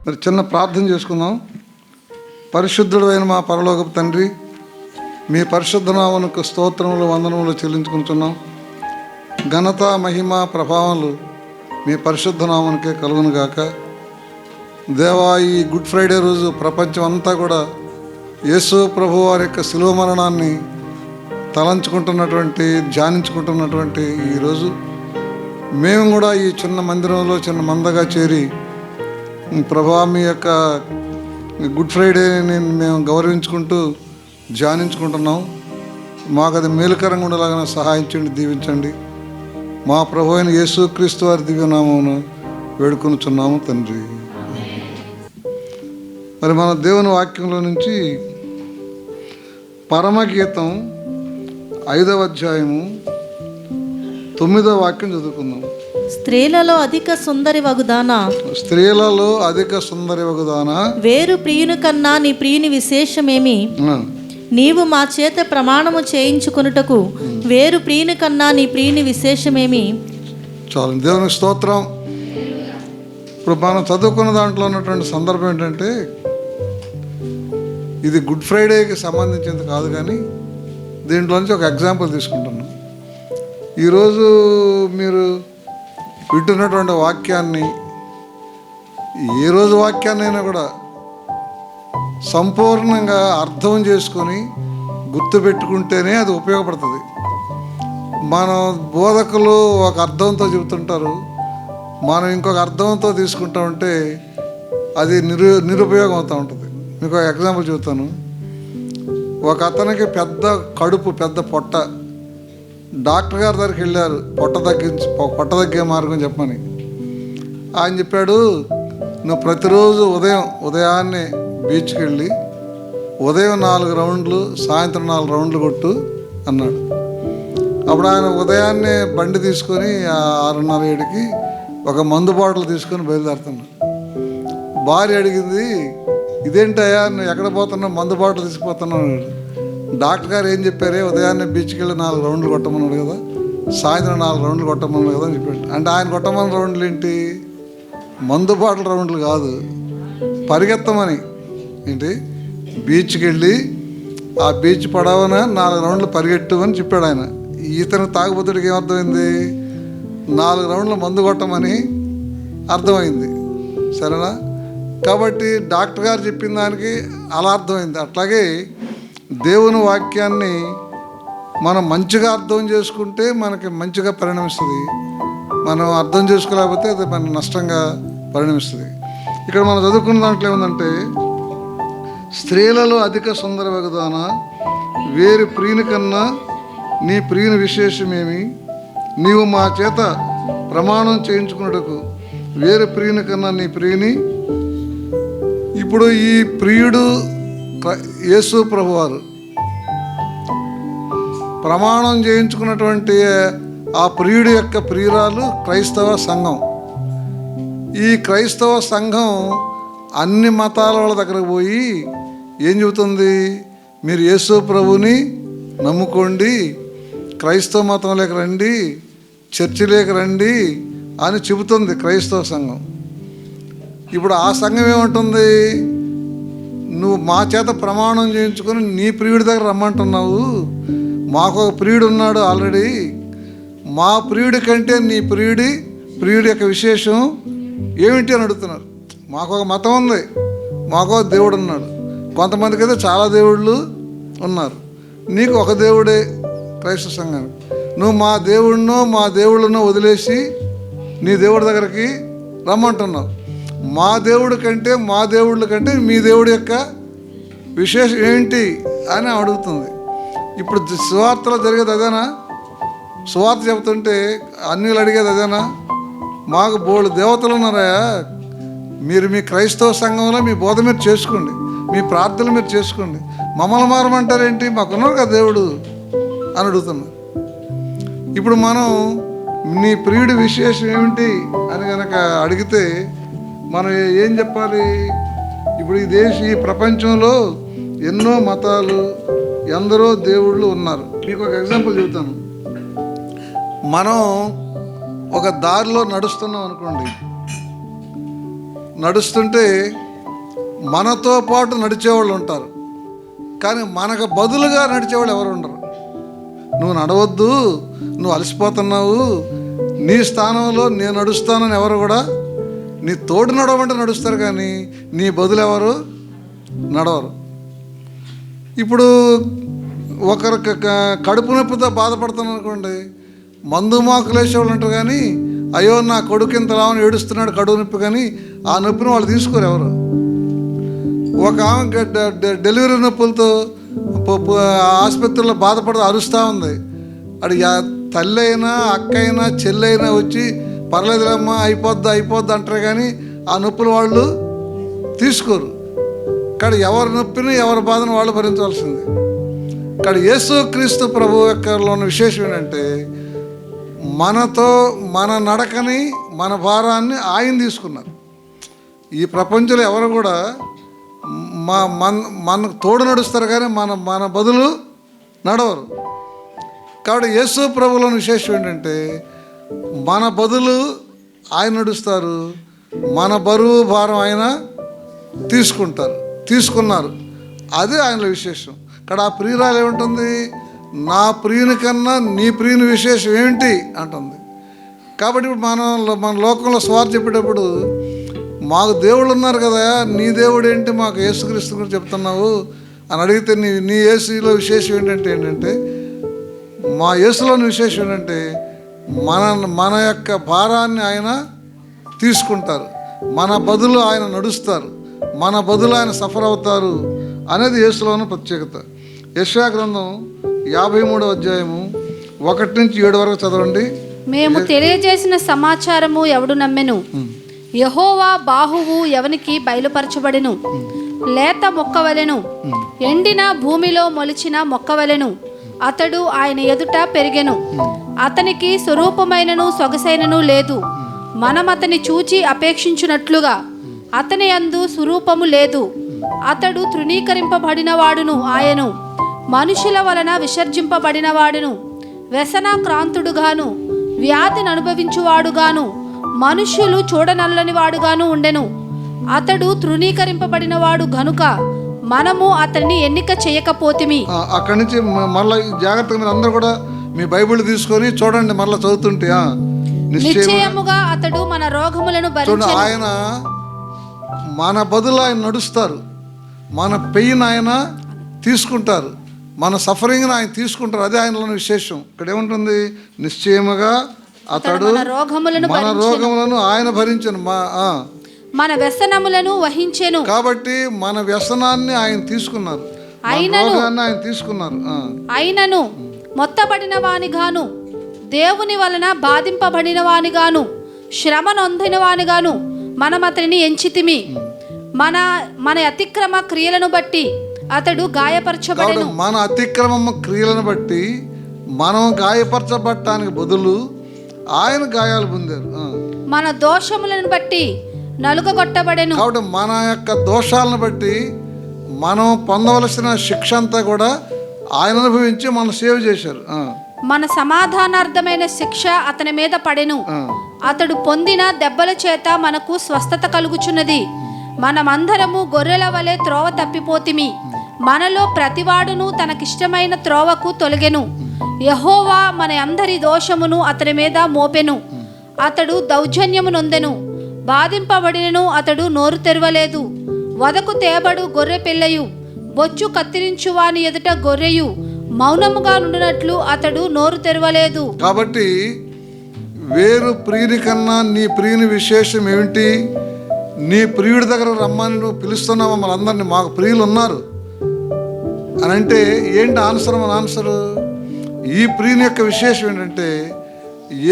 మరి చిన్న ప్రార్థన చేసుకుందాం. పరిశుద్ధుడు అయిన మా పరలోకపు తండ్రి, మీ పరిశుద్ధ నామమునకు స్తోత్రములు వందనములు చెల్లించుకుంటున్నాం. ఘనత మహిమ ప్రభావాలు మీ పరిశుద్ధ నామమునకే కలుగును గాక. దేవా, ఈ గుడ్ ఫ్రైడే రోజు ప్రపంచం అంతా కూడా యేసు ప్రభు వారి యొక్క శిలువ మరణాన్ని తలంచుకుంటున్నటువంటి, ధ్యానించుకుంటున్నటువంటి ఈరోజు మేము కూడా ఈ చిన్న మందిరంలో చిన్న మందగా చేరి ప్రభా మీ యొక్క గుడ్ ఫ్రైడేని మేము గౌరవించుకుంటూ ధ్యానించుకుంటున్నాం. మాకు అది మేలుకరంగా ఉండేలాగా సహాయించండి, దీవించండి. మా ప్రభు అయిన యేసుక్రీస్తు వారి దివ్యనామమున వేడుకొనుచున్నాము తండ్రి. మరి మన దేవుని వాక్యంలో నుంచి పరమగీతం 5వ అధ్యాయము 9వ వాక్యం చదువుకుందాం. స్త్రీలలో అధిక సుందరి వగుదానా, స్త్రీలలో అధిక సుందరి వగుదానా, వేరు ప్రియుని కన్నా నీ ప్రియుని విశేషమేమి? నీవు మా చేత ప్రమాణము చేయించుకొనుటకు వేరు ప్రియుని కన్నా నీ ప్రియుని విశేషమేమి? చాలు, దేవునికి స్తోత్రం. ఇప్పుడు మనం చదువుకున్న దాంట్లో ఉన్నటువంటి సందర్భం ఏంటంటే, ఇది గుడ్ ఫ్రైడేకి సంబంధించింది కాదు, కానీ దీంట్లో నుంచి ఒక ఎగ్జాంపుల్ తీసుకుంటున్నాం. ఈరోజు మీరు వింటున్నటువంటి వాక్యాన్ని, ఏ రోజు వాక్యాన్నైనా కూడా సంపూర్ణంగా అర్థం చేసుకొని గుర్తుపెట్టుకుంటేనే అది ఉపయోగపడుతుంది. మన బోధకులు ఒక అర్థంతో చెబుతుంటారు, మనం ఇంకొక అర్థంతో తీసుకుంటా ఉంటే అది నిరుపయోగం అవుతూ ఉంటుంది. మీకు ఒక ఎగ్జాంపుల్ చెబుతాను. ఒక అతనికి పెద్ద కడుపు, పెద్ద పొట్ట. డాక్టర్ గారి దగ్గరికి వెళ్ళారు, పొట్ట తగ్గే మార్గం చెప్పమని. ఆయన చెప్పాడు, నువ్వు ప్రతిరోజు ఉదయాన్నే బీచ్కి వెళ్ళి ఉదయం 4 రౌండ్లు, సాయంత్రం 4 రౌండ్లు కొట్టు అన్నాడు. అప్పుడు ఆయన ఉదయాన్నే బండి తీసుకొని 6:30-7కి ఒక మందు బాటిల్ తీసుకొని బయలుదేరుతున్నాడు. భార్య అడిగింది, ఇదేంటయ్యా నువ్వు ఎక్కడ పోతున్నావు, మందు బాటిల్ తీసుకుపోతున్నావు? డాక్టర్ గారు ఏం చెప్పారే, ఉదయాన్నే బీచ్కి వెళ్ళి 4 రౌండ్లు కొట్టమన్నాడు కదా, సాయంత్రం 4 రౌండ్లు కొట్టమన్నాడు కదా అని చెప్పాడు. అంటే ఆయన కొట్టమన్న రౌండ్లు ఏంటి? మందు బాటిల్ రౌండ్లు కాదు, పరిగెత్తమని. ఏంటి? బీచ్కి వెళ్ళి ఆ బీచ్ పడవన 4 రౌండ్లు పరిగెట్టు అని చెప్పాడు ఆయన. ఇతను తాగుబోతుడికి ఏమర్థమైంది? 4 రౌండ్లు మందు కొట్టమని అర్థమైంది. సరేనా? కాబట్టి డాక్టర్ గారు చెప్పిన దానికి అలా అర్థమైంది. అట్లాగే దేవుని వాక్యాన్ని మనం మంచిగా అర్థం చేసుకుంటే మనకి మంచిగా పరిణమిస్తుంది. మనం అర్థం చేసుకోలేకపోతే అది మన నష్టంగా పరిణమిస్తుంది. ఇక్కడ మనం చదువుకున్న దాంట్లో ఏముందంటే, స్త్రీలలో అధిక సుందర వగదానా, వేరు ప్రియుని కన్నా నీ ప్రియుని విశేషమేమి? నీవు మా చేత ప్రమాణం చేయించుకున్నటకు వేరు ప్రియుని కన్నా నీ ప్రియుని. ఇప్పుడు ఈ ప్రియుడు యేసు ప్రభువారు. ప్రమాణం చేయించుకున్నటువంటి ఆ ప్రియుడి యొక్క ప్రియురాలు క్రైస్తవ సంఘం. ఈ క్రైస్తవ సంఘం అన్ని మతాల వాళ్ళ దగ్గరకు పోయి ఏం చెబుతుంది? మీరు యేసు ప్రభుని నమ్ముకోండి, క్రైస్తవ మతంలోకి రండి, చర్చిలోకి రండి అని చెబుతుంది క్రైస్తవ సంఘం. ఇప్పుడు ఆ సంఘం ఏమంటుంది? నువ్వు మా చేత ప్రమాణం చేయించుకొని నీ ప్రియుడి దగ్గర రమ్మంటున్నావు. మాకు ఒక ప్రియుడు ఉన్నాడు ఆల్రెడీ. మా ప్రియుడి కంటే నీ ప్రియుడి యొక్క విశేషం ఏమిటి అని అడుగుతున్నారు. మాకు ఒక మతం ఉంది, మాకు ఒక దేవుడు ఉన్నాడు. కొంతమందికి అయితే చాలా దేవుళ్ళు ఉన్నారు. నీకు ఒక దేవుడే క్రైస్తవ సంఘానికి. నువ్వు మా దేవుళ్ళనో వదిలేసి నీ దేవుడి దగ్గరికి రమ్మంటున్నావు. మా దేవుడి కంటే, మా దేవుళ్ళ కంటే మీ దేవుడి యొక్క విశేషం ఏంటి అని అడుగుతుంది. ఇప్పుడు సువార్తలో జరిగేది అదేనా? సువార్త చెబుతుంటే అన్యులు అడిగేది అదేనా? మాకు బోళ్ళు దేవతలు ఉన్నారా, మీరు మీ క్రైస్తవ సంఘంలో మీ బోధ మీరు చేసుకోండి, మీ ప్రార్థనలు మీరు చేసుకోండి, మమ్మల్ని మారమంటారేంటి, మాకున్నారు కదా దేవుడు అని అడుగుతున్నారు. ఇప్పుడు మనం నీ ప్రియుడి విశేషం ఏమిటి అని కనుక అడిగితే మనం ఏం చెప్పాలి? ఇప్పుడు ఈ ప్రపంచంలో ఎన్నో మతాలు, ఎందరో దేవుళ్ళు ఉన్నారు. మీకు ఒక ఎగ్జాంపుల్ చెబుతాను. మనం ఒక దారిలో నడుస్తున్నాం అనుకోండి, నడుస్తుంటే మనతో పాటు నడిచేవాళ్ళు ఉంటారు, కానీ మనకు బదులుగా నడిచేవాళ్ళు ఎవరు ఉండరు. నువ్వు నడవద్దు, నువ్వు అలసిపోతున్నావు, నీ స్థానంలో నేను నడుస్తానని ఎవరు కూడా, నీ తోడు నడవమంటే నడుస్తారు, కానీ నీ బదులు ఎవరు నడవరు. ఇప్పుడు ఒకరు కడుపు నొప్పితో బాధపడుతున్నాను అనుకోండి, మందు మాకులు వేసేవాళ్ళు ఉంటారు, కానీ అయ్యో నా కొడుకు ఇంత లావని ఏడుస్తున్నాడు కడుపు నొప్పి, కానీ ఆ నొప్పిని వాళ్ళు తీసుకోరు ఎవరు. ఒక ఆమె డెలివరీ నొప్పులతో ఆసుపత్రిలో బాధపడుతూ అరుస్తూ ఉంది. అది తల్లి అయినా అక్క అయినా చెల్లి అయినా వచ్చి పర్లేదులేమ్మా అయిపోద్ది అంటారు, కానీ ఆ నొప్పులు వాళ్ళు తీసుకోరు. కానీ ఎవరి నొప్పిని ఎవరి బాధను వాళ్ళు భరించవలసింది. కానీ యేసుక్రీస్తు ప్రభు యొక్కలో ఉన్న విశేషం ఏంటంటే, మనతో మన నడకని మన భారాన్ని ఆయన తీసుకున్నారు. ఈ ప్రపంచంలో ఎవరు కూడా మనకు తోడు నడుస్తారు, కానీ మన బదులు నడవరు. కాబట్టి యేసు ప్రభువులో విశేషం ఏంటంటే, మన బదులు ఆయన నడుస్తారు, మన బరువు భారం ఆయన తీసుకున్నారు. అదే ఆయనలో విశేషం. ఇక్కడ ఆ ప్రియురాలు ఏముంటుంది, నా ప్రియుని కన్నా నీ ప్రియుని విశేషం ఏమిటి అంటుంది. కాబట్టి ఇప్పుడు మన లోకంలో స్వార్థ చెప్పేటప్పుడు, మాకు దేవుళ్ళు ఉన్నారు కదా, నీ దేవుడు ఏంటి మాకు యేసుక్రీస్తు గురించి చెప్తున్నావు అని అడిగితే, నీ యేసులో విశేషం ఏంటంటే మా యేసులోని విశేషం ఏంటంటే, మన యొక్క భారాన్ని ఆయన తీసుకుంటారు, మన బదులు ఆయన నడుస్తారు, మన బదులు ఆయన సఫర్ అవుతారు అనేది యేసులోని ప్రత్యేకత. యెషయా గ్రంథం 53వ అధ్యాయము 1-7 వరకు చదవండి. మేము తెలియజేసిన సమాచారము ఎవడు నమ్మెను? యెహోవా బాహువు ఎవనికి బయలుపరచబడెను? లేత మొక్కవలెను, ఎండిన భూమిలో మొలిచిన మొక్కవలెను అతడు ఆయన ఎదుట పెరిగెను. అతనికి స్వరూపమైనను సొగసైనను లేదు. మనం అతని చూచి అపేక్షించున్నట్లుగా అతని యందు స్వరూపము లేదు. అతడు తృణీకరింపబడినవాడును, ఆయను మనుషుల వలన విసర్జింపబడినవాడును, వ్యసనాక్రాంతుడుగాను వ్యాధిని అనుభవించువాడుగాను మనుష్యులు చూడనల్లని వాడుగాను ఉండెను. అతడు తృణీకరింపబడినవాడు గనుక మనము అతన్ని ఎన్నిక చేయకపోతిమి. అక్కడి నుంచి మళ్ళీ జాగ్రత్తగా మీరు అందరూ కూడా మీ బైబిల్ తీసుకొని చూడండి, మళ్ళీ చదువుతుంటే నిశ్చయముగా అతడు మన రోగములను భరించెను. ఆయన మన బదులు ఆయన నడుస్తారు, మన పెయిన్ ఆయన తీసుకుంటారు, మన సఫరింగ్ని ఆయన తీసుకుంటారు. అదే ఆయనలోని విశేషం. ఇక్కడ ఏముంటుంది, నిశ్చయముగా అతడు మన రోగములను ఆయన భరించను, మన వ్యసనములను వహించెను. కాబట్టి మన వ్యసనాన్ని ఆయన తీసుకున్నారు, ఆయన తీసుకున్నారు. అయినను మొత్తబడిన వానిగాను, దేవుని వలన బాధింపబడిన వానిగాను, శ్రమ నొందిన వానిగాను మనం అతనిని ఎంచితిమి. మన అతిక్రమ క్రియలను బట్టి అతడు గాయపరచబడెను. మన అతిక్రమ క్రియలను బట్టి మనం గాయపరచబడటానికి బదులు ఆయన గాయాలు పొందారు. మన దోషములను బట్టి నలుగగొట్టబడెను. కాబట్టి మన యొక్క దోషాలను బట్టి మనం పొందవలసిన శిక్ష అంతా కూడా ఆయన అనుభవించి మనం సేవ్ చేశారు. మన సమాధానార్థమైన శిక్ష అతని మీద పడెను. అతడు పొందిన దెబ్బల చేత మనకు స్వస్థత కలుగుచున్నది. మనమందరము గొర్రెల వలె త్రోవ తప్పిపోతిమి. మనలో ప్రతివాడును తనకిష్టమైన త్రోవకు తొలగెను. యెహోవా మన అందరి దోషమును అతని మీద మోపెను. అతడు దౌర్జన్యము నొందెను, బాధింపబడినను అతడు నోరు తెరవలేదు. వదకు తేబడు గొర్రె పిల్లయు, బొచ్చు కత్తిరించు వాని ఎదుట గొర్రెయు మౌనముగా నుండినట్లు అతడు నోరు తెరవలేదు. కాబట్టి వేరు ప్రియుని కన్నా నీ ప్రియుని విశేషం ఏమిటి? నీ ప్రియుడి దగ్గర రమ్మని నువ్వు పిలుస్తున్నావు మమ్మల్ని అందరినీ, మాకు ప్రియులు ఉన్నారు అని అంటే ఏంటి ఆన్సర్? మన ఆన్సరు ఈ ప్రియుని యొక్క విశేషం ఏంటంటే,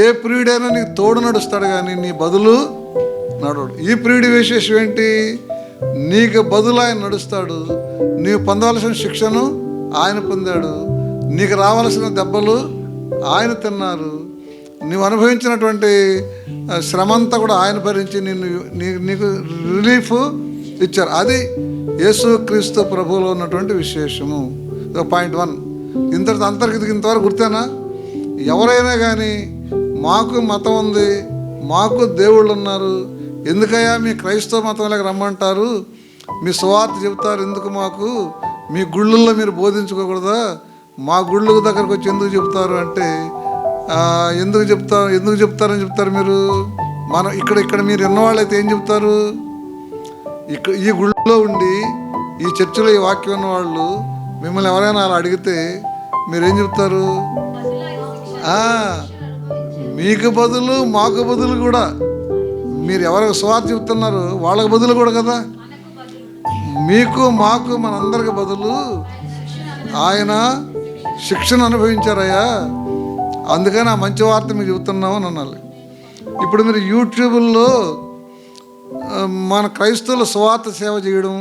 ఏ ప్రియుడైనా నీకు తోడు నడుస్తాడు కానీ నీ బదులు నడవడు. ఈ ప్రియుడి విశేషం ఏంటి? నీకు బదులు ఆయన నడుస్తాడు, నీవు పొందవలసిన శిక్షను ఆయన పొందాడు, నీకు రావాల్సిన దెబ్బలు ఆయన తిన్నారు, నువ్వు అనుభవించినటువంటి శ్రమంతా కూడా ఆయన భరించి నీకు రిలీఫ్ ఇచ్చారు. అది యేసుక్రీస్తు ప్రభువులో ఉన్నటువంటి విశేషము. పాయింట్ 1. ఇంతవరకు గుర్తేనా? ఎవరైనా కానీ మాకు మతం ఉంది, మాకు దేవుళ్ళు ఉన్నారు, ఎందుకయ్యా మీ క్రైస్తవ మతంలోకి రమ్మంటారు, మీ సువార్త చెబుతారు ఎందుకు మాకు, మీ గుళ్ళల్లో మీరు బోధించుకోకూడదా, మా గుళ్ళ దగ్గరకు వచ్చి ఎందుకు చెప్తారు అంటే ఎందుకు చెప్తారని చెప్తారు మీరు. మనం ఇక్కడ మీరు విన్నవాళ్ళైతే ఏం చెప్తారు, ఇక్కడ ఈ గుళ్ళో ఉండి ఈ చర్చిలో ఈ వాక్యం ఉన్నవాళ్ళు మిమ్మల్ని ఎవరైనా అలా అడిగితే మీరేం చెప్తారు, మీకు బదులు మాకు బదులు కూడా మీరు ఎవరికి సువార్త చెప్తున్నారు వాళ్ళకి బదులు కూడా కదా, మీకు మాకు మనందరికి బదులు ఆయన శిక్షణ అనుభవించారయ్యా, అందుకని ఆ మంచి వార్త మీకు చెబుతున్నాము అని అనాలి. ఇప్పుడు మీరు యూట్యూబ్లో మన క్రైస్తవుల సువార్త సేవ చేయడం,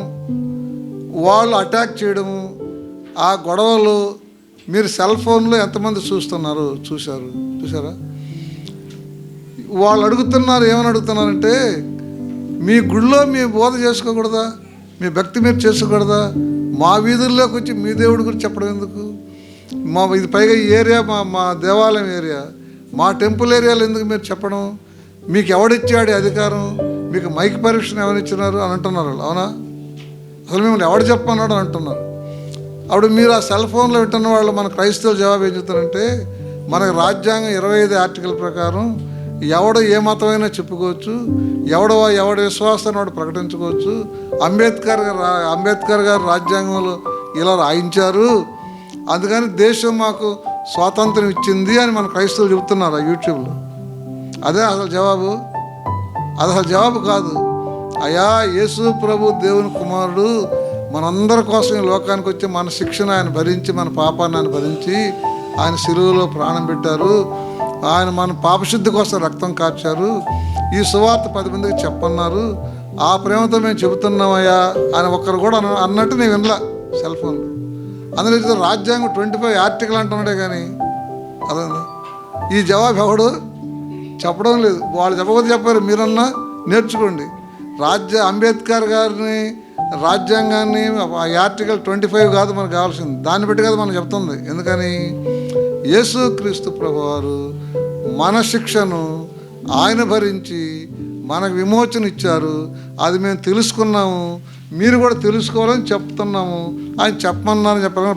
వాళ్ళు అటాక్ చేయడము, ఆ గొడవలు మీరు సెల్ ఫోన్లో ఎంతమంది చూసారా? వాళ్ళు అడుగుతున్నారు, ఏమని అడుగుతున్నారంటే మీ గుళ్ళో మీ బోధ చేసుకోకూడదా, మీ భక్తి మీరు చేసుకోకూడదా, మా వీధుల్లోకి వచ్చి మీ దేవుడి గురించి చెప్పడం ఎందుకు, ఇది పైగా ఈ ఏరియా మా దేవాలయం ఏరియా, మా టెంపుల్ ఏరియాలో ఎందుకు మీరు చెప్పడం, మీకు ఎవడిచ్చాడు అధికారం, మీకు మైక్ పరీక్షను ఎవరిచ్చినారు అని అంటున్నారు వాళ్ళు. అవునా? అసలు మిమ్మల్ని ఎవడు చెప్పన్నాడు అని అంటున్నారు. అప్పుడు మీరు ఆ సెల్ ఫోన్లో వింటున్న వాళ్ళు మన క్రైస్తవులు జవాబు ఏం చెప్తారంటే, మనకు రాజ్యాంగం 25 ఆర్టికల్ ప్రకారం ఎవడు ఏ మతమైనా చెప్పుకోవచ్చు, ఎవడి విశ్వాసాన్ని వాడు ప్రకటించుకోవచ్చు, అంబేద్కర్ గారు రాజ్యాంగంలో ఇలా రాయించారు, అందుకని దేశం మాకు స్వాతంత్రం ఇచ్చింది అని మన క్రైస్తవులు చెబుతున్నారు ఆ యూట్యూబ్లో. అదే అసలు జవాబు? అది అసలు జవాబు కాదు. అయ్యా, యేసు ప్రభు దేవుని కుమారుడు మనందరి కోసం ఈ లోకానికి వచ్చి మన శిక్షణ ఆయన భరించి, మన పాపాన్ని ఆయన భరించి ఆయన శిలువలో ప్రాణం పెట్టారు, ఆయన మన పాపశుద్ధి కోసం రక్తం కార్చారు, ఈ సువార్త 10 మందికి చెప్పన్నారు, ఆ ప్రేమతో మేము చెబుతున్నామయ్యా అని ఒక్కరు కూడా అన్నట్టు నేను వినలా సెల్ ఫోన్లో. అందులో రాజ్యాంగం 25 ఆర్టికల్ అంటున్నాడే కానీ అదే ఈ జవాబు ఎవడు చెప్పడం లేదు. వాళ్ళు చెప్పకపోతే చెప్పారు, మీరన్నా నేర్చుకోండి. అంబేద్కర్ గారిని రాజ్యాంగాన్ని ఆర్టికల్ 25 కాదు మనకు కావాల్సింది, దాన్ని బట్టి కాదు మనం చెప్తుంది. ఎందుకని యేసుక్రీస్తు ప్రభువారు మన శిక్షను ఆయన భరించి మనకు విమోచన ఇచ్చారు, అది మేము తెలుసుకున్నాము, మీరు కూడా తెలుసుకోవాలని చెప్తున్నాము. ఆయన చెప్పమన్నాను చెప్పాలని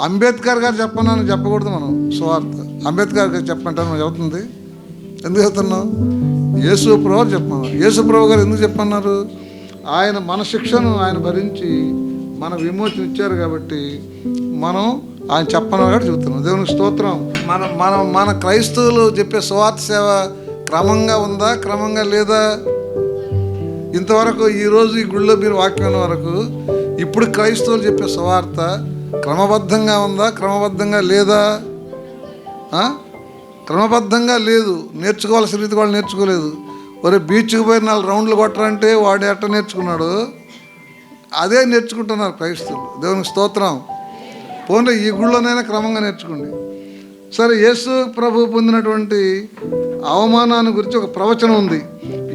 అంబేద్కర్ గారు చెప్పమన్నాను చెప్పకూడదు మనం. సువార్త అంబేద్కర్ గారు చెప్పమంటారు మనం చెబుతుంది. ఎందుకు చెప్తున్నాం? యేసు ప్రభు చెప్పమన్నారు. యేసు ప్రభు గారు ఎందుకు చెప్పమన్నారు? ఆయన మన శిక్షను ఆయన భరించి మన విమోచన ఇచ్చారు కాబట్టి మనం ఆయన చెప్పమన్నారు కాబట్టి చెబుతున్నాం. దేవునికి స్తోత్రం. మన క్రైస్తవులు చెప్పే సువార్త సేవ క్రమంగా ఉందా, క్రమంగా లేదా? ఇంతవరకు ఈరోజు ఈ గుళ్ళో మీరు వాక్యం వరకు ఇప్పుడు క్రైస్తవులు చెప్పే సువార్త క్రమబద్ధంగా ఉందా, క్రమబద్ధంగా లేదా? క్రమబద్ధంగా లేదు. నేర్చుకోవాల్సిన రీతి వాళ్ళు నేర్చుకోలేదు. ఒరే బీచ్కి పోయి 4 రౌండ్లు కొట్టరంటే వాడు ఎట్ట నేర్చుకున్నాడు, అదే నేర్చుకుంటున్నారు క్రైస్తవులు. దేవునికి స్తోత్రం. పోనీ ఈ గుళ్ళోనైనా క్రమంగా నేర్చుకోండి. సరే, యేసు ప్రభు పొందినటువంటి అవమానాన్ని గురించి ఒక ప్రవచనం ఉంది.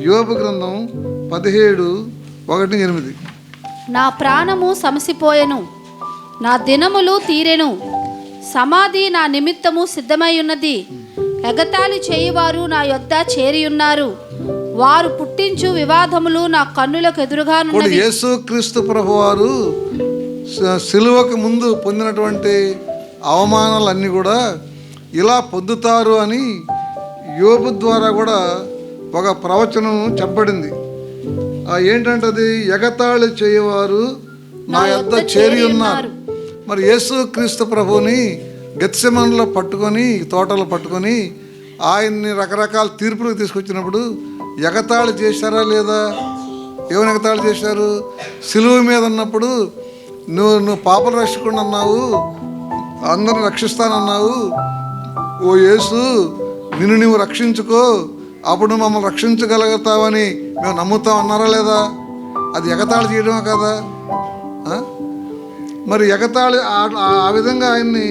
యోబు గ్రంథం 17:1-8. నా ప్రాణము సమసిపోయెను, నా దినములు తీరెను, సమాధి నా నిమిత్తము సిద్ధమై ఉన్నది, ఎగతాళి చేయువారు నా యొద్ద చేరియున్నారు, వారు పుట్టించు వివాదములు నా కన్నులకు ఎదురుగానున్నవి. యేసుక్రీస్తు ప్రభువారు సిలువకు ముందు పొందినటువంటి అవమానాలన్నీ కూడా ఇలా పొందుతారు అని యోబు ద్వారా కూడా ఒక ప్రవచనం చెప్పబడింది. ఏంటంటే అది ఎగతాళి చేయవారు నా యొద్ద చేరి ఉన్నారు. మరి యేసుక్రీస్తు ప్రభువుని గెత్సెమనెలో పట్టుకొని, తోటలో పట్టుకొని ఆయన్ని రకరకాల తీర్పులకు తీసుకొచ్చినప్పుడు ఎగతాళి చేశారా లేదా? ఏమైనా ఎగతాళి చేశారు? సిలువ మీద ఉన్నప్పుడు నువ్వు పాపల రక్షకుడు అన్నావు, అందరిని రక్షిస్తానన్నావు, ఓ యేసు నిన్ను నువ్వు రక్షించుకో, అప్పుడు మమ్మల్ని రక్షించగలుగుతావని మేము నమ్ముతాం అన్నారా లేదా? అది ఎగతాళి చేయడమే కదా? మరి ఎగతాళి ఆ విధంగా ఆయన్ని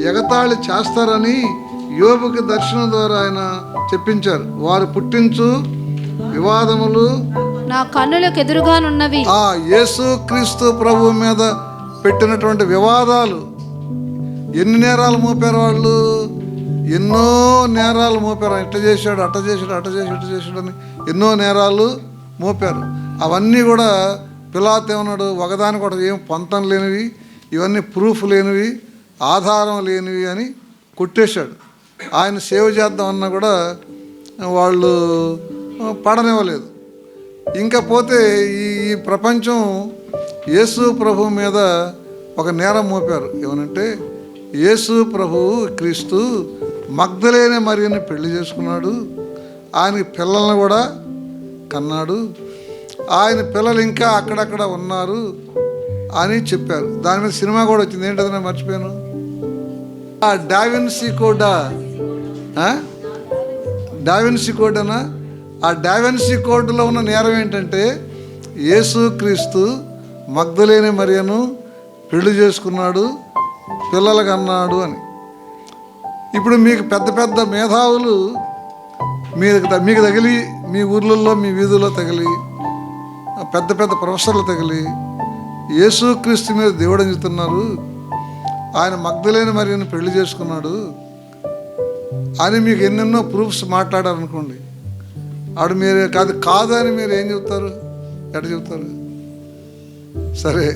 ఎగతాళి చేస్తారని యోబుకి దర్శనం ద్వారా ఆయన చెప్పించారు. వారు పుట్టించు వివాదములు నా కన్నులకు ఎదురుగానున్నవి. యేసుక్రీస్తు ప్రభు మీద పెట్టినటువంటి వివాదాలు, ఎన్ని నేరాలు మోపారు వాళ్ళు? ఎన్నో నేరాలు మోపారు. ఇట్ట చేశాడు, అట్ట చేశాడు, అట్ట చేశాడు, ఇట్ట చేశాడు అని ఎన్నో నేరాలు మోపారు. అవన్నీ కూడా పిలాతు ఏమన్నాడు, ఒకదానికి ఒకటి ఏం పొంతం లేనివి, ఇవన్నీ ప్రూఫ్ లేనివి, ఆధారం లేనివి అని కొట్టేశాడు. ఆయన సేవ చేద్దామన్నా కూడా వాళ్ళు పడనివ్వలేదు. ఇంకా పోతే ఈ ప్రపంచం యేసు ప్రభు మీద ఒక నేరం మోపారు. ఏమనంటే యేసు ప్రభువు క్రీస్తు మగ్దలేనే మరియని పెళ్లి చేసుకున్నాడు, ఆయనకి పిల్లల్ని కూడా కన్నాడు, ఆయన పిల్లలు ఇంకా అక్కడక్కడ ఉన్నారు అని చెప్పారు. దాని మీద సినిమా కూడా వచ్చింది. ఏంటది నేను మర్చిపోయాను. ఆ డావిన్సీ కోడా, డావిన్సీ కోడ్ అనా, ఆ డావిన్సీ కోడ్లో ఉన్న నేరం ఏంటంటే యేసు క్రీస్తు మగ్దలేనే మరియను పెళ్లి చేసుకున్నాడు, పిల్లలకు అన్నాడు అని. ఇప్పుడు మీకు పెద్ద పెద్ద మేధావులు మీకు తగిలి, మీ ఊర్లలో మీ వీధుల్లో తగిలి, పెద్ద పెద్ద ప్రొఫెసర్లు తగిలి యేసుక్రీస్తు మీద దేవుడు అని చెప్తున్నారు, ఆయన మగ్దలేని మరియను పెళ్లి చేసుకున్నాడు అని మీకు ఎన్నెన్నో ప్రూఫ్స్ మాట్లాడారనుకోండి, ఆడు మీరు కాదని మీరు ఏం చెప్తారు, ఎట్లా చెప్తారు? సరే,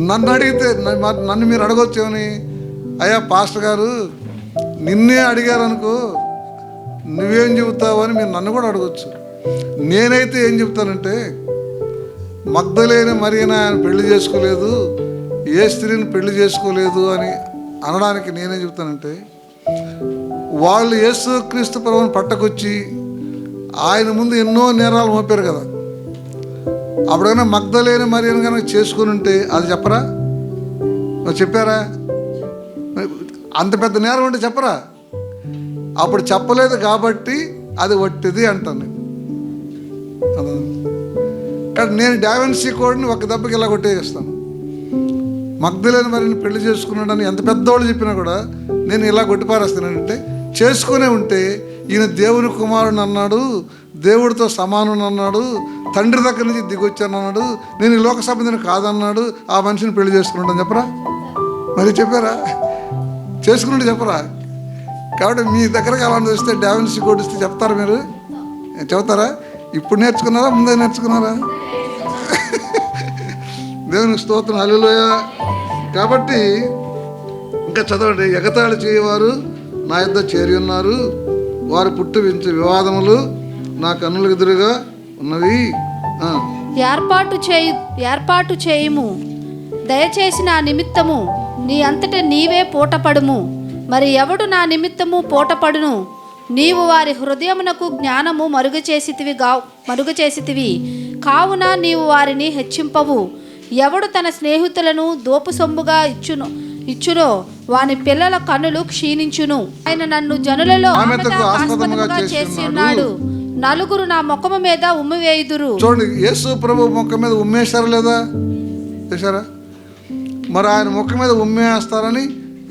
నన్ను అడిగితే నన్ను మీరు అడగొచ్చేమని, అయ్యా పాస్టర్ గారు నిన్నే అడిగారనుకో నువ్వేం చెబుతావు అని మీరు నన్ను కూడా అడగచ్చు. నేనైతే ఏం చెప్తానంటే మగ్దలేని మరియను ఆయన పెళ్లి చేసుకోలేదు, ఏ స్త్రీని పెళ్లి చేసుకోలేదు అని అనడానికి నేనేం చెప్తానంటే, వాళ్ళు యేసుక్రీస్తు ప్రభువుని పట్టకొచ్చి ఆయన ముందు ఎన్నో నేరాలు మోపారు కదా, అప్పుడైనా మగ్దలేని మరియను కనుక చేసుకుని ఉంటే అది చెప్పరా? చెప్పారా? అంత పెద్ద నేరం అంటే చెప్పరా? అప్పుడు చెప్పలేదు కాబట్టి అది వట్టిది అంటాను నేను. కానీ నేను డావిన్సీ కోడ్ని ఒక దెబ్బకి ఇలా కొట్టేస్తాను. మగ్దలేని మరియని పెళ్లి చేసుకున్నాడని ఎంత పెద్దవాళ్ళు చెప్పినా కూడా నేను ఇలా కొట్టిపారేస్తానంటే, చేసుకునే ఉంటే ఈయన దేవుని కుమారుని అన్నాడు, దేవుడితో సమానం అన్నాడు, తండ్రి దగ్గర నుంచి దిగొచ్చాను అన్నాడు, నేను ఈ లోక సంబంధిని కాదన్నాడు, ఆ మనిషిని పెళ్లి చేసుకున్నాడని చెప్పరా? మరి చెప్పారా? చేసుకున్నట్టు చెప్పరా? కాబట్టి మీ దగ్గరకు అలా వస్తే డావిన్సీ కోడ్ ఇస్తే చెప్తారా? మీరు చెబుతారా? ఇప్పుడు నేర్చుకున్నారా, ముందే నేర్చుకున్నారా? దేవునికి స్తోత్రం, హల్లెలూయా. కాబట్టి ఇంకా చదవండి. ఎగతాళి చేయవారు నా యొద్ద చేరి ఉన్నారు, వారు పుట్టించే వివాదములు నా కన్నులకు ఎదురుగా ఉన్నవి. ఏర్పాటు చేయుము, దయచేసి నా నిమిత్తము నీ అంతట నీవే పూటపడుము. మరి ఎవడు నా నిమిత్తము పూటపడును? నీవు వారి హృదయమునకు జ్ఞానము మరుగు చేసితివి కావున నీవు వారిని హెచ్చింపవు. ఎవడు తన స్నేహితులను దోపు సొమ్ముగా ఇచ్చునో వాని పిల్లల కన్నులు క్షీణించును. ఆయన నన్ను జనులలో ఆస్పదముగా చేసి ఉన్నాడు, నలుగురు నా ముఖము మీద ఉమ్మివేయుదురు. చూడండి, యేసు ప్రభు ముఖం మీద ఉమ్మేశారా లేదా? చేశారా? మరి ఆయన ముఖం మీద ఉమ్మేస్తారని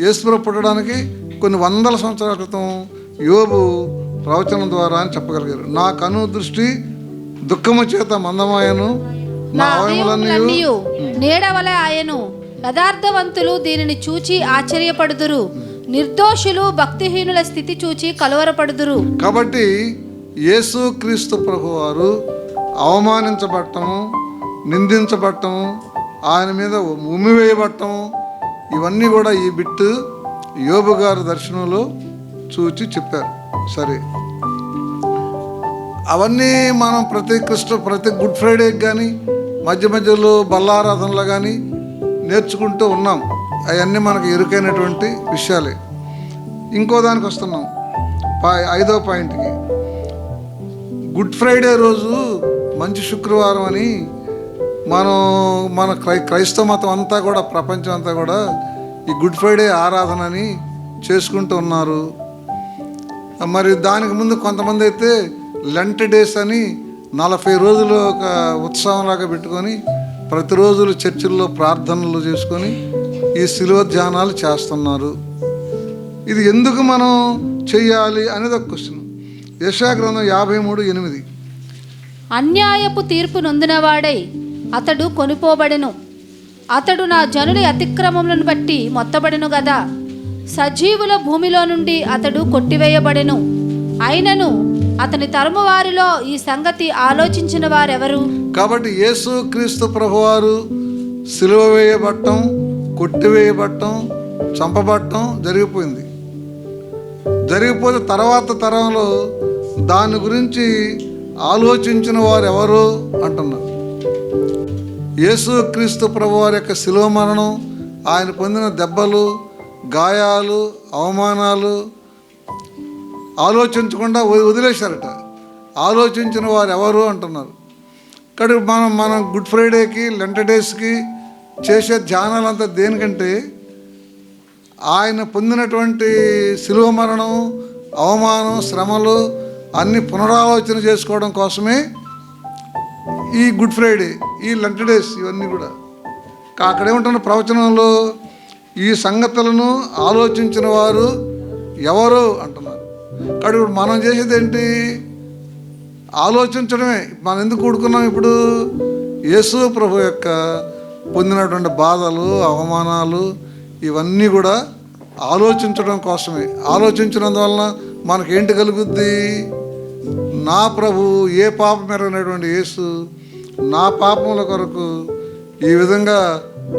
యేసు ప్రభు పుట్టడానికి కొన్ని వందల సంవత్సరాల క్రితం యోబు ప్రవచనం ద్వారా అని చెప్పగలిగారు. నా కను దృష్టి దుఃఖము చేత మందమాయను, నా అవయములన్నీ నీడవలె ఆయను. యథార్థవంతులు దీనిని చూచి ఆశ్చర్యపడుదురు, నిర్దోషులు భక్తిహీనుల స్థితి చూచి కలవరపడుదురు. కాబట్టి యేసుక్రీస్తు ప్రభు వారు అవమానించబడటము, నిందించబడటము, ఆయన మీద ఉమ్మివేయబడటం, ఇవన్నీ కూడా ఈ బిట్టు యోబు గారు దర్శనంలో చూచి చెప్పారు. సరే, అవన్నీ మనం ప్రతి గుడ్ ఫ్రైడేకి కానీ మధ్య మధ్యలో బల్లారాధనలో కానీ నేర్చుకుంటూ ఉన్నాం. అవన్నీ మనకు ఎరుకైనటువంటి విషయాలే. ఇంకో దానికి వస్తున్నాం, 5వ పాయింట్కి. గుడ్ ఫ్రైడే రోజు మంచి శుక్రవారం అని మన క్రైస్తవ మతం అంతా కూడా, ప్రపంచం అంతా కూడా ఈ గుడ్ ఫ్రైడే ఆరాధన అని చేసుకుంటూ ఉన్నారు. మరి దానికి ముందు కొంతమంది అయితే లెంట్ డేస్ అని 40 రోజులు ఒక ఉత్సవంలాగా పెట్టుకొని ప్రతిరోజులు చర్చిల్లో ప్రార్థనలు చేసుకొని ఈ శిలువ ధ్యానాలు చేస్తున్నారు. ఇది ఎందుకు మనం చెయ్యాలి అనేది ఒక క్వశ్చన్. యెషయా గ్రంథం 53:8. అన్యాయపు తీర్పు నొందినవాడై అతడు కొనిపోబడెను, అతడు నా జనుల అతిక్రమములను బట్టి మొత్తబడెను గదా. సజీవుల భూమిలో నుండి అతడు కొట్టివేయబడెను, అయినను అతని తరము వారిలో ఈ సంగతి ఆలోచించిన వారెవరు? కాబట్టి యేసు క్రీస్తు ప్రభువారు సిలువ వేయబట్టం, కొట్టివేయబట్టం, చంపబట్టం జరిగిపోయింది. జరిగిపోతే తర్వాత తరంలో దాని గురించి ఆలోచించిన వారు ఎవరు అంటున్నారు. యేసు క్రీస్తు ప్రభువారి యొక్క సిలువ మరణం, ఆయన పొందిన దెబ్బలు, గాయాలు, అవమానాలు ఆలోచించకుండా వదిలేశారట. ఆలోచించిన వారు ఎవరు అంటున్నారు. ఇక్కడ మనం గుడ్ ఫ్రైడేకి, లెంట్ డేస్కి చేసే ధ్యానాలంతా దేనికంటే ఆయన పొందినటువంటి సిలువ మరణం, అవమానం, శ్రమలు అన్నీ పునరాలోచన చేసుకోవడం కోసమే ఈ గుడ్ ఫ్రైడే, ఈ లెంట్ డేస్ ఇవన్నీ కూడా. అక్కడేముంటున్న ప్రవచనంలో ఈ సంగతులను ఆలోచించిన వారు ఎవరు అంటున్నారు. కాబట్టి ఇప్పుడు మనం చేసేది ఏంటి? ఆలోచించడమే. మనం ఎందుకు కూడుకున్నాం? ఇప్పుడు యేసు ప్రభు యొక్క పొందినటువంటి బాధలు, అవమానాలు ఇవన్నీ కూడా ఆలోచించడం కోసమే. ఆలోచించినందువలన మనకేంటి కలుగుద్ది? నా ప్రభు ఏ పాపం ఎరగనటువంటి యేసు నా పాపముల కొరకు ఈ విధంగా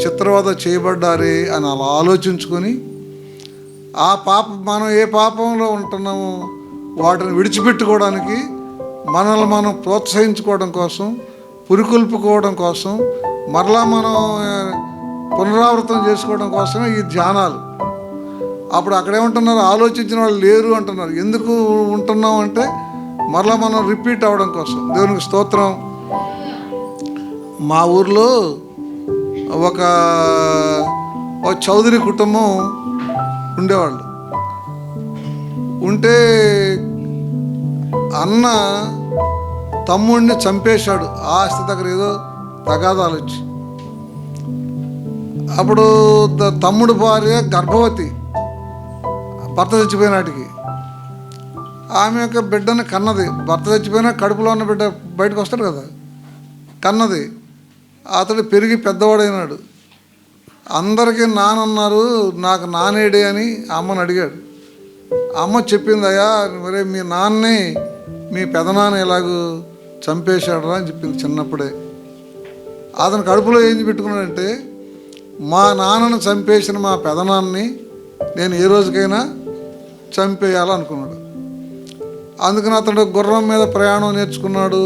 చిత్రవద చేయబడ్డారే అని అలా ఆలోచించుకొని ఆ మనం ఏ పాపంలో ఉంటున్నామో వాటిని విడిచిపెట్టుకోవడానికి, మనల్ని మనం ప్రోత్సహించుకోవడం కోసం, పురికొల్పుకోవడం కోసం, మరలా మనం పునరావృతం చేసుకోవడం కోసమే ఈ ధ్యానాలు. అప్పుడు అక్కడేమంటున్నారు? ఆలోచించిన వాళ్ళు లేరు అంటున్నారు. ఎందుకు ఉంటున్నాం అంటే మరలా మనం రిపీట్ అవ్వడం కోసం. దేవునికి స్తోత్రం. మా ఊర్లో ఒక చౌదరి కుటుంబం ఉండేవాళ్ళు. ఉంటే అన్న తమ్ముడిని చంపేశాడు. ఆస్తి దగ్గర ఏదో తగాదాలు వచ్చి. అప్పుడు తమ్ముడు భార్య గర్భవతి, భర్త చచ్చిపోయినాటికి. ఆమె యొక్క బిడ్డను కన్నది. భర్త చచ్చిపోయినా కడుపులో ఉన్న బిడ్డ బయటకు వస్తాడు కదా, కన్నది. అతడు పెరిగి పెద్దవాడైనాడు. అందరికీ నానన్నారు, నాకు నానేడే అని అమ్మని అడిగాడు. అమ్మ చెప్పింది, అయ్యా మరే మీ నాన్నే మీ పెదనాన్న ఎలాగూ చంపేశాడు అని చెప్పింది చిన్నప్పుడే. అతని కడుపులో ఏం పెట్టుకున్నాడంటే, మా నాన్నను చంపేసిన మా పెదనాన్ని నేను ఏ రోజుకైనా చంపేయాలనుకున్నాడు. అందుకని అతడు గుర్రం మీద ప్రయాణం నేర్చుకున్నాడు.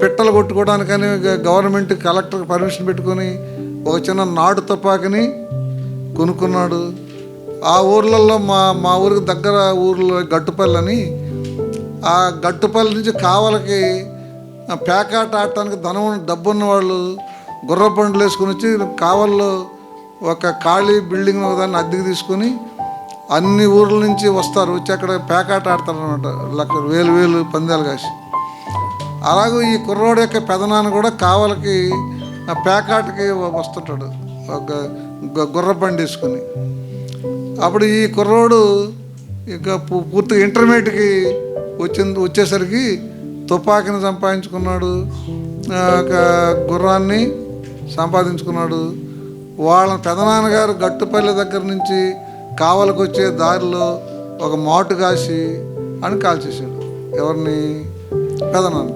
పిట్టలు కొట్టుకోవడానికని గవర్నమెంట్ కలెక్టర్ పర్మిషన్ పెట్టుకొని ఒక చిన్న నాటు తుపాకిని కొనుక్కున్నాడు. ఆ ఊర్లలో మా ఊరికి దగ్గర ఊర్లో గట్టుపల్లి అని, ఆ గట్టుపల్లి నుంచి కావలకి పేకాట ఆడటానికి డబ్బున్న వాళ్ళు గుర్ర బండ్లు వేసుకొని వచ్చి కావల్లో ఒక ఖాళీ బిల్డింగ్ దాన్ని అద్దెకి తీసుకొని అన్ని ఊర్ల నుంచి వస్తారు. వచ్చి అక్కడ పేకాట ఆడతారు అనమాట, వేలు పందాలు కాసి. అలాగే ఈ కుర్రోడు యొక్క పెదనాన్న కూడా కావలకి పేకాటకి వస్తుంటాడు ఒక గుర్ర బండి వేసుకొని. అప్పుడు ఈ కుర్రోడు ఇక పూర్తిగా ఇంటర్మీడియట్కి వచ్చేసరికి తుపాకీని సంపాదించుకున్నాడు, ఒక గుర్రాన్ని సంపాదించుకున్నాడు. వాళ్ళ పెదనాన్నగారు గట్టుపల్లి దగ్గర నుంచి కావలకు వచ్చే దారిలో ఒక మాటు కాసి అని కాల్చేశాడు. ఎవరిని? పెదనాన్న.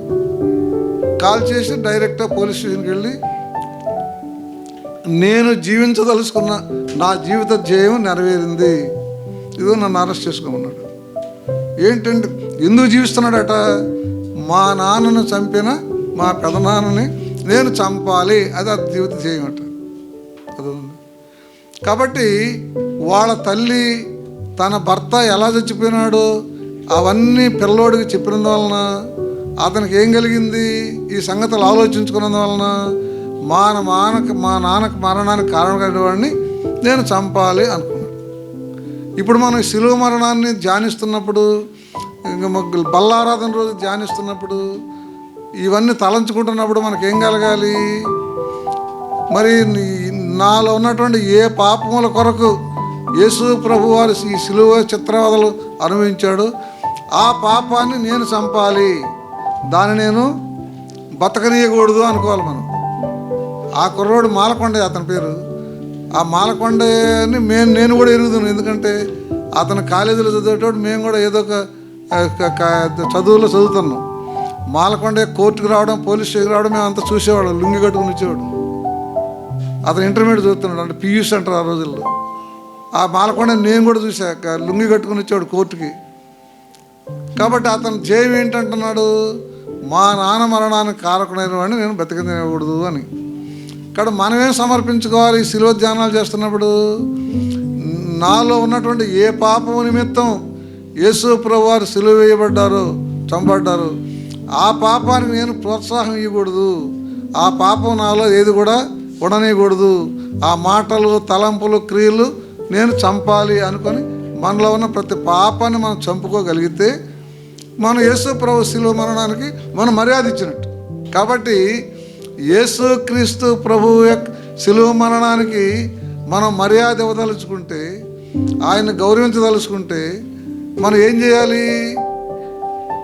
కాల్చేసి డైరెక్ట్గా పోలీస్ స్టేషన్కి వెళ్ళి, నేను జీవించదలుచుకున్న నా జీవిత ధ్యేయం నెరవేరింది, ఇదో నన్ను అరెస్ట్ చేసుకోమన్నాడు. ఏంటంటే ఎందుకు జీవిస్తున్నాడట? మా నాన్నను చంపిన మా పెదనాన్నని నేను చంపాలి, అది ఆ జీవిత ధ్యేయం అట. కాబట్టి వాళ్ళ తల్లి తన భర్త ఎలా చచ్చిపోయినాడో అవన్నీ పిల్లోడికి చెప్పినందువలన అతనికి ఏం కలిగింది? ఈ సంగతులు ఆలోచించుకున్నందువలన మా నాన్నకు మరణానికి కారణమైన వాడిని నేను చంపాలి అనుకున్నాను. ఇప్పుడు మనం శిలువ మరణాన్ని ధ్యానిస్తున్నప్పుడు, ఇంకా బల్లారాధన రోజు ధ్యానిస్తున్నప్పుడు, ఇవన్నీ తలంచుకుంటున్నప్పుడు మనకేం కలగాలి? మరి నాలో ఉన్నటువంటి ఏ పాపముల కొరకు యేసు ప్రభు వారు ఈ శిలువ చిత్రవదలు అనుభవించాడు, ఆ పాపాన్ని నేను చంపాలి, దాన్ని నేను బతకనీయకూడదు అనుకోవాలి మనం. ఆ కుర్రోడు మాలకొండ, అతని పేరు. ఆ మాలకొండని నేను కూడా ఎరుగుతాను. ఎందుకంటే అతను కాలేజీలో చదివేటోడు, మేము కూడా ఏదో ఒక చదువులో చదువుతున్నాం. మాలకొండ కోర్టుకు రావడం, పోలీస్ స్టేషన్కి రావడం మేము అంతా చూసేవాడు. లుంగి కట్టుకుని వచ్చేవాడు. అతను ఇంటర్మీడియట్ చదువుతున్నాడు, అంటే పియూసీ అంటారు ఆ రోజుల్లో. ఆ మాలకొండ నేను కూడా చూశాక లుంగి కట్టుకుని వచ్చేవాడు కోర్టుకి. కాబట్టి అతను జయం ఏంటంటున్నాడు, మా నాన్న మరణానికి కారకుడైన వాడిని నేను బతికనివ్వకూడదు అని. ఇక్కడ మనమేం సమర్పించుకోవాలి ఈ శిలువ ధ్యానాలు చేస్తున్నప్పుడు? నాలో ఉన్నటువంటి ఏ పాపము నిమిత్తం యేసు ప్రభువారు సిలువ వేయబడ్డారో, చంపబడ్డారు, ఆ పాపానికి నేను ప్రోత్సాహం ఇవ్వకూడదు. ఆ పాపం నాలో ఏది కూడా ఉండనీయకూడదు. ఆ మాటలు, తలంపులు, క్రియలు నేను చంపాలి అనుకొని మనలో ఉన్న ప్రతి పాపాన్ని మనం చంపుకోగలిగితే మనం యేసు ప్రభు శిలువ మరణానికి మనం మర్యాద ఇచ్చినట్టు. కాబట్టి యేసు క్రీస్తు ప్రభువు యొక్క శిలువ మరణానికి మనం మర్యాద ఇవ్వదలుచుకుంటే, ఆయన గౌరవించదలుచుకుంటే మనం ఏం చేయాలి?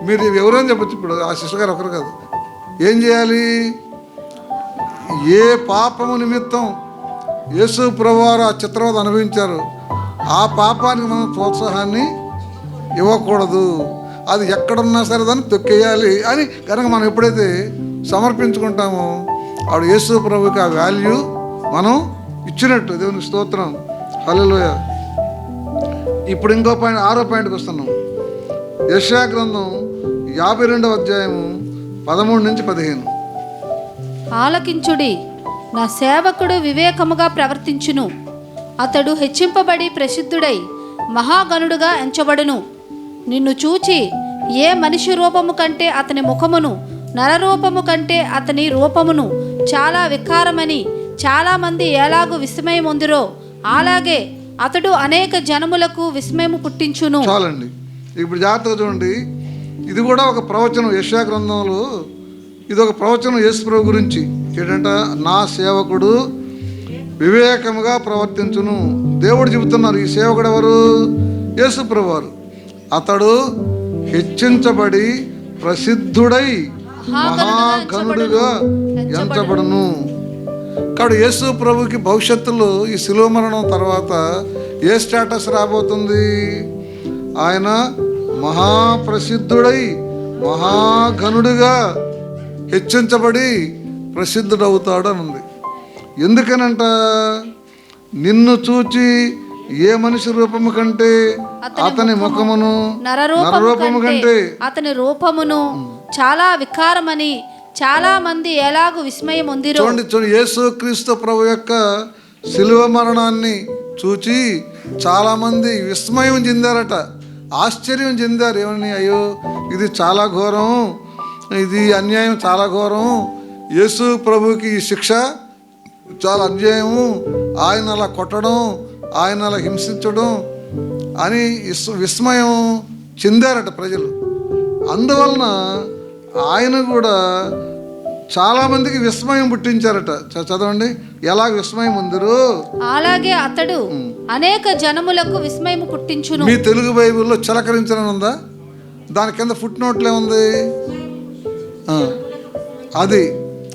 మీరు ఎవరైనా చెప్పచ్చు. ఇప్పుడు ఆ సిస్టర్ గారు ఒకరు కాదు. ఏం చేయాలి? ఏ పాపము నిమిత్తం యేసు ప్రభువారు ఆ చిత్రవద అనుభవించారు, ఆ పాపానికి మనం ప్రోత్సాహాన్ని ఇవ్వకూడదు. అది ఎక్కడున్నా సరే దాన్ని తొక్కేయాలి అని కనుక మనం ఎప్పుడైతే సమర్పించుకుంటామో ఆవిడ యేసు ప్రభుకి ఆ వాల్యూ మనం ఇచ్చినట్టు. దేవునికి స్తోత్రం, హల్లెలూయ. ఇప్పుడు ఇంకో పాయింట్, 6వ పాయింట్కి వస్తున్నాం. యెషయా గ్రంథం 52వ అధ్యాయము 13 నుంచి 15. ఆలకించుడి, నా సేవకుడు వివేకముగా ప్రవర్తించును. అతడు హెచ్చింపబడి ప్రసిద్ధుడై మహాగణుడుగా ఎంచబడును. నిన్ను చూచి ఏ మనిషి రూపము కంటే అతని ముఖమును, నరరూపము కంటే అతని రూపమును చాలా వికారమని చాలామంది ఎలాగూ విస్మయముందిరో అలాగే అతడు అనేక జనములకు విస్మయము పుట్టించును. చాలండి. ఇప్పుడు జాగ్రత్తగా చూడండి. ఇది కూడా ఒక ప్రవచనం. యెషయా గ్రంథంలో ఇది ఒక ప్రవచనం యేసు ప్రభు గురించి. ఏంటంటే, నా సేవకుడు వివేకముగా ప్రవర్తించును. దేవుడు చెబుతున్నారు. ఈ సేవకుడు ఎవరు? యేసు ప్రభు వారు. అతడు హెచ్చించబడి ప్రసిద్ధుడై మహాగణుడుగా ఎంచబడును. కాబట్టి యేసు ప్రభుకి భవిష్యత్తులో ఈ శిలువ మరణం తర్వాత ఏ స్టేటస్ రాబోతుంది? ఆయన మహాప్రసిద్ధుడై మహాగణుడుగా హెచ్చించబడి ప్రసిద్ధుడవుతాడు అని ఉంది. ఎందుకనంట, నిన్ను చూచి ఏ మనిషి రూపము కంటే అతని ముఖమును, నరరూపము కంటే అతని రూపమును చాలా వికారమని చాలా మంది ఎలాగూ విస్మయం ఉందిరో. చూడండి, యేసు క్రీస్తు ప్రభు యొక్క శిలువ మరణాన్ని చూచి చాలా మంది విస్మయం చెందారట, ఆశ్చర్యం చెందారు. ఏమని? అయ్యో, ఇది చాలా ఘోరం, ఇది అన్యాయం, చాలా ఘోరం, యేసు ప్రభుకి ఈ శిక్ష చాలా అన్యాయము, ఆయన అలా కొట్టడం, ఆయన అలా హింసించడం అని విస్మయం చెందారట ప్రజలు. అందువలన ఆయన కూడా చాలామందికి విస్మయం పుట్టించారట. చదవండి, ఎలా విస్మయం ఉందిరు. అలాగే అతడు అనేక జనములకు విస్మయం పుట్టించును. మీ తెలుగు బైబిల్లో చిలకరించడం ఉందా? దాని కింద ఫుట్ నోట్లో ఉంది. అది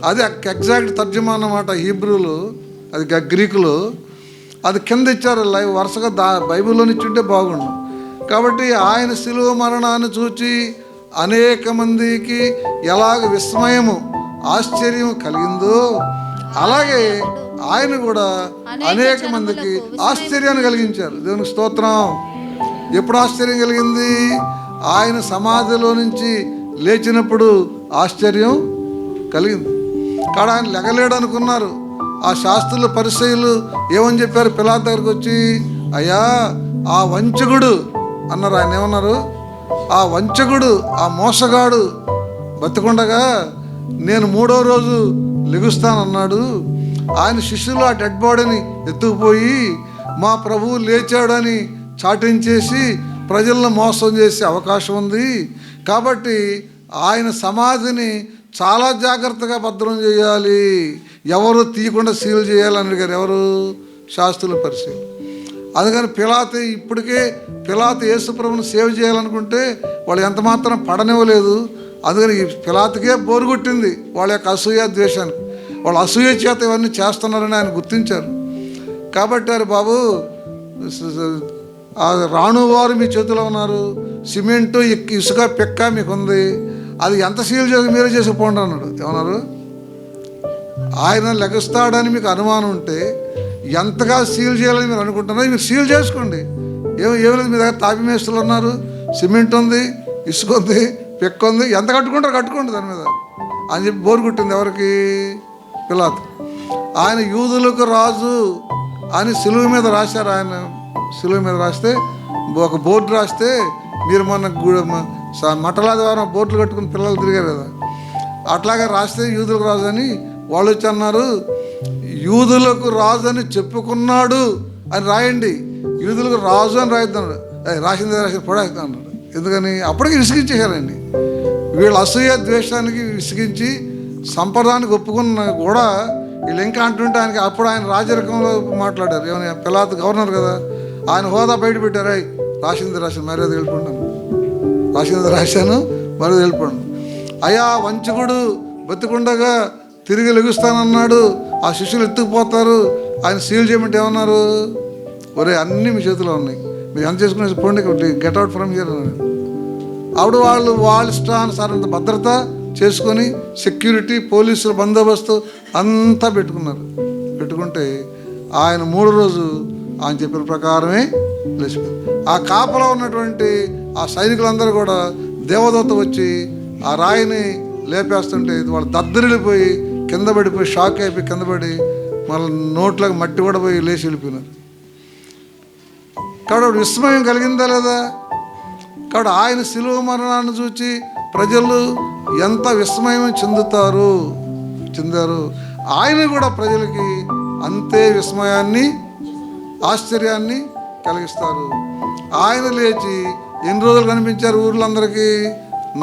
అది ఎగ్జాక్ట్ తర్జుమా అన్నమాట హీబ్రూలో, అది గ్రీకులో. అది కింద ఇచ్చారు లైవ్ వరుసగా బైబిల్లోని ఇచ్చుంటే బాగుండు. కాబట్టి ఆయన శిలువ మరణాన్ని చూచి అనేక మందికి ఎలాగ విస్మయము, ఆశ్చర్యం కలిగిందో అలాగే ఆయన కూడా అనేక మందికి ఆశ్చర్యాన్ని కలిగించారు. దేవునికి స్తోత్రం. ఎప్పుడు ఆశ్చర్యం కలిగింది? ఆయన సమాధిలో నుంచి లేచినప్పుడు ఆశ్చర్యం కలిగింది. కాడ ఆయన లెగలేడు అనుకున్నారు. ఆ శాస్త్రులు, పరిసయ్యులు ఏమని చెప్పారు? పిలాతు దగ్గరికి వచ్చి, అయ్యా, ఆ వంచకుడు అన్నారు. ఆయన ఏమన్నారు? ఆ వంచకుడు, ఆ మోసగాడు బతికుండగా నేను 3వ రోజు లెగుస్తానన్నాడు. ఆయన శిష్యులు ఆ డెడ్ బాడీని ఎత్తుకుపోయి మా ప్రభువు లేచాడని చాటించేసి ప్రజలను మోసం చేసే అవకాశం ఉంది. కాబట్టి ఆయన సమాధిని చాలా జాగ్రత్తగా భద్రం చేయాలి, ఎవరు తీయకుండా సీల్ చేయాలని అడిగారు. ఎవరు? శాస్త్రులు, పరిసయ్యులు. అందుకని పిలాతు యేసు ప్రభువును సేవ్ చేయాలనుకుంటే వాళ్ళు ఎంత మాత్రం పడనివ్వలేదు. అందుకని ఈ పిలాతుకే బోరు కొట్టింది వాళ్ళ యొక్క అసూయ, ద్వేషానికి. వాళ్ళు అసూయ చేత ఇవన్నీ చేస్తున్నారని ఆయన గుర్తించారు. కాబట్టి బాబు, రాణువారు మీ చేతిలో ఉన్నారు, సిమెంటు ఇసుక పిక్క మీకు ఉంది, అది ఎంత సీల్ చేసి మీరే చేసుకుపోండి అన్నాడు. ఏమన్నారు? ఆయన లెగస్తాడని మీకు అనుమానం ఉంటే ఎంతగా సీల్ చేయాలని మీరు అనుకుంటున్నారో మీరు సీల్ చేసుకోండి. ఏమి లేదు, మీ దగ్గర తాపి మేస్తులు ఉన్నారు, సిమెంట్ ఉంది, ఇసుక ఉంది, పిక్క ఉంది, ఎంత కట్టుకుంటారో కట్టుకోండి దాని మీద అని చెప్పి బోరు కుట్టింది. ఎవరికి? పిలాతు. ఆయన యూదులకు రాజు అని సిలువ మీద రాశారు. ఆయన సిలువ మీద రాస్తే ఒక బోర్డు రాస్తే, మీరు మొన్న మఠలాది వారం బోర్డులు కట్టుకుని పిల్లలు తిరిగారు కదా, అట్లాగే రాస్తే యూదులకు రాజు అని వాళ్ళు వచ్చి అన్నారు, యూదులకు రాజు అని చెప్పుకున్నాడు అని రాయండి, యూదులకు రాజు అని రాయిద్దన్నాడు. రాసింది పడేస్తా అన్నాడు. ఎందుకని? అప్పటికి విసిగించేశారండి. వీళ్ళు అసూయ ద్వేషానికి విసిగించి సంప్రదాయానికి ఒప్పుకున్న కూడా వీళ్ళు ఇంకా అంటుంటే ఆయనకి అప్పుడు ఆయన రాజరికంలో మాట్లాడారు. ఏమైనా పిలాతు గవర్నర్ కదా, ఆయన హోదా బయట పెట్టారు. రాసింది మర్యాద వెళ్ళిపోండాను, రాసింది రాశాను మర్యాద వెళ్ళిపోండి. అయ్యా వంచకుడు బతికుండగా తిరిగి లెగుస్తానన్నాడు, ఆ శిష్యులు ఎత్తుకుపోతారు, ఆయన సీల్ చేయమంటే ఏమన్నారు? ఒరే అన్నీ మీ చేతిలో ఉన్నాయి, మీరు ఎంత చేసుకునే పోండి, గెట్ అవుట్ ఫ్రమ్ హియర్ అన్నాడు. అప్పుడు వాళ్ళ ఇష్టానుసారంత భద్రత చేసుకొని సెక్యూరిటీ, పోలీసుల బందోబస్తు అంతా పెట్టుకుంటే ఆయన 3 రోజు ఆయన చెప్పిన ప్రకారమే లేచిపోయింది. ఆ కాపలో ఉన్నటువంటి ఆ సైనికులందరూ కూడా దేవదూత వచ్చి ఆ రాయిని లేపేస్తుంటే వాళ్ళు దద్దరిల్లిపోయి కింద పడిపోయి షాక్ అయిపోయి కింద పడి మళ్ళీ నోట్లోకి మట్టి కూడా పోయి లేచి వెళ్ళిపోయినారు. కాబట్టి విస్మయం కలిగిందా లేదా? కాబట్టి ఆయన శిలువ మరణాన్ని చూచి ప్రజలు ఎంత విస్మయం చెందారు, ఆయన కూడా ప్రజలకి అంతే విస్మయాన్ని, ఆశ్చర్యాన్ని కలిగిస్తారు. ఆయన లేచి ఎన్ని రోజులు కనిపించారు? ఊర్లందరికీ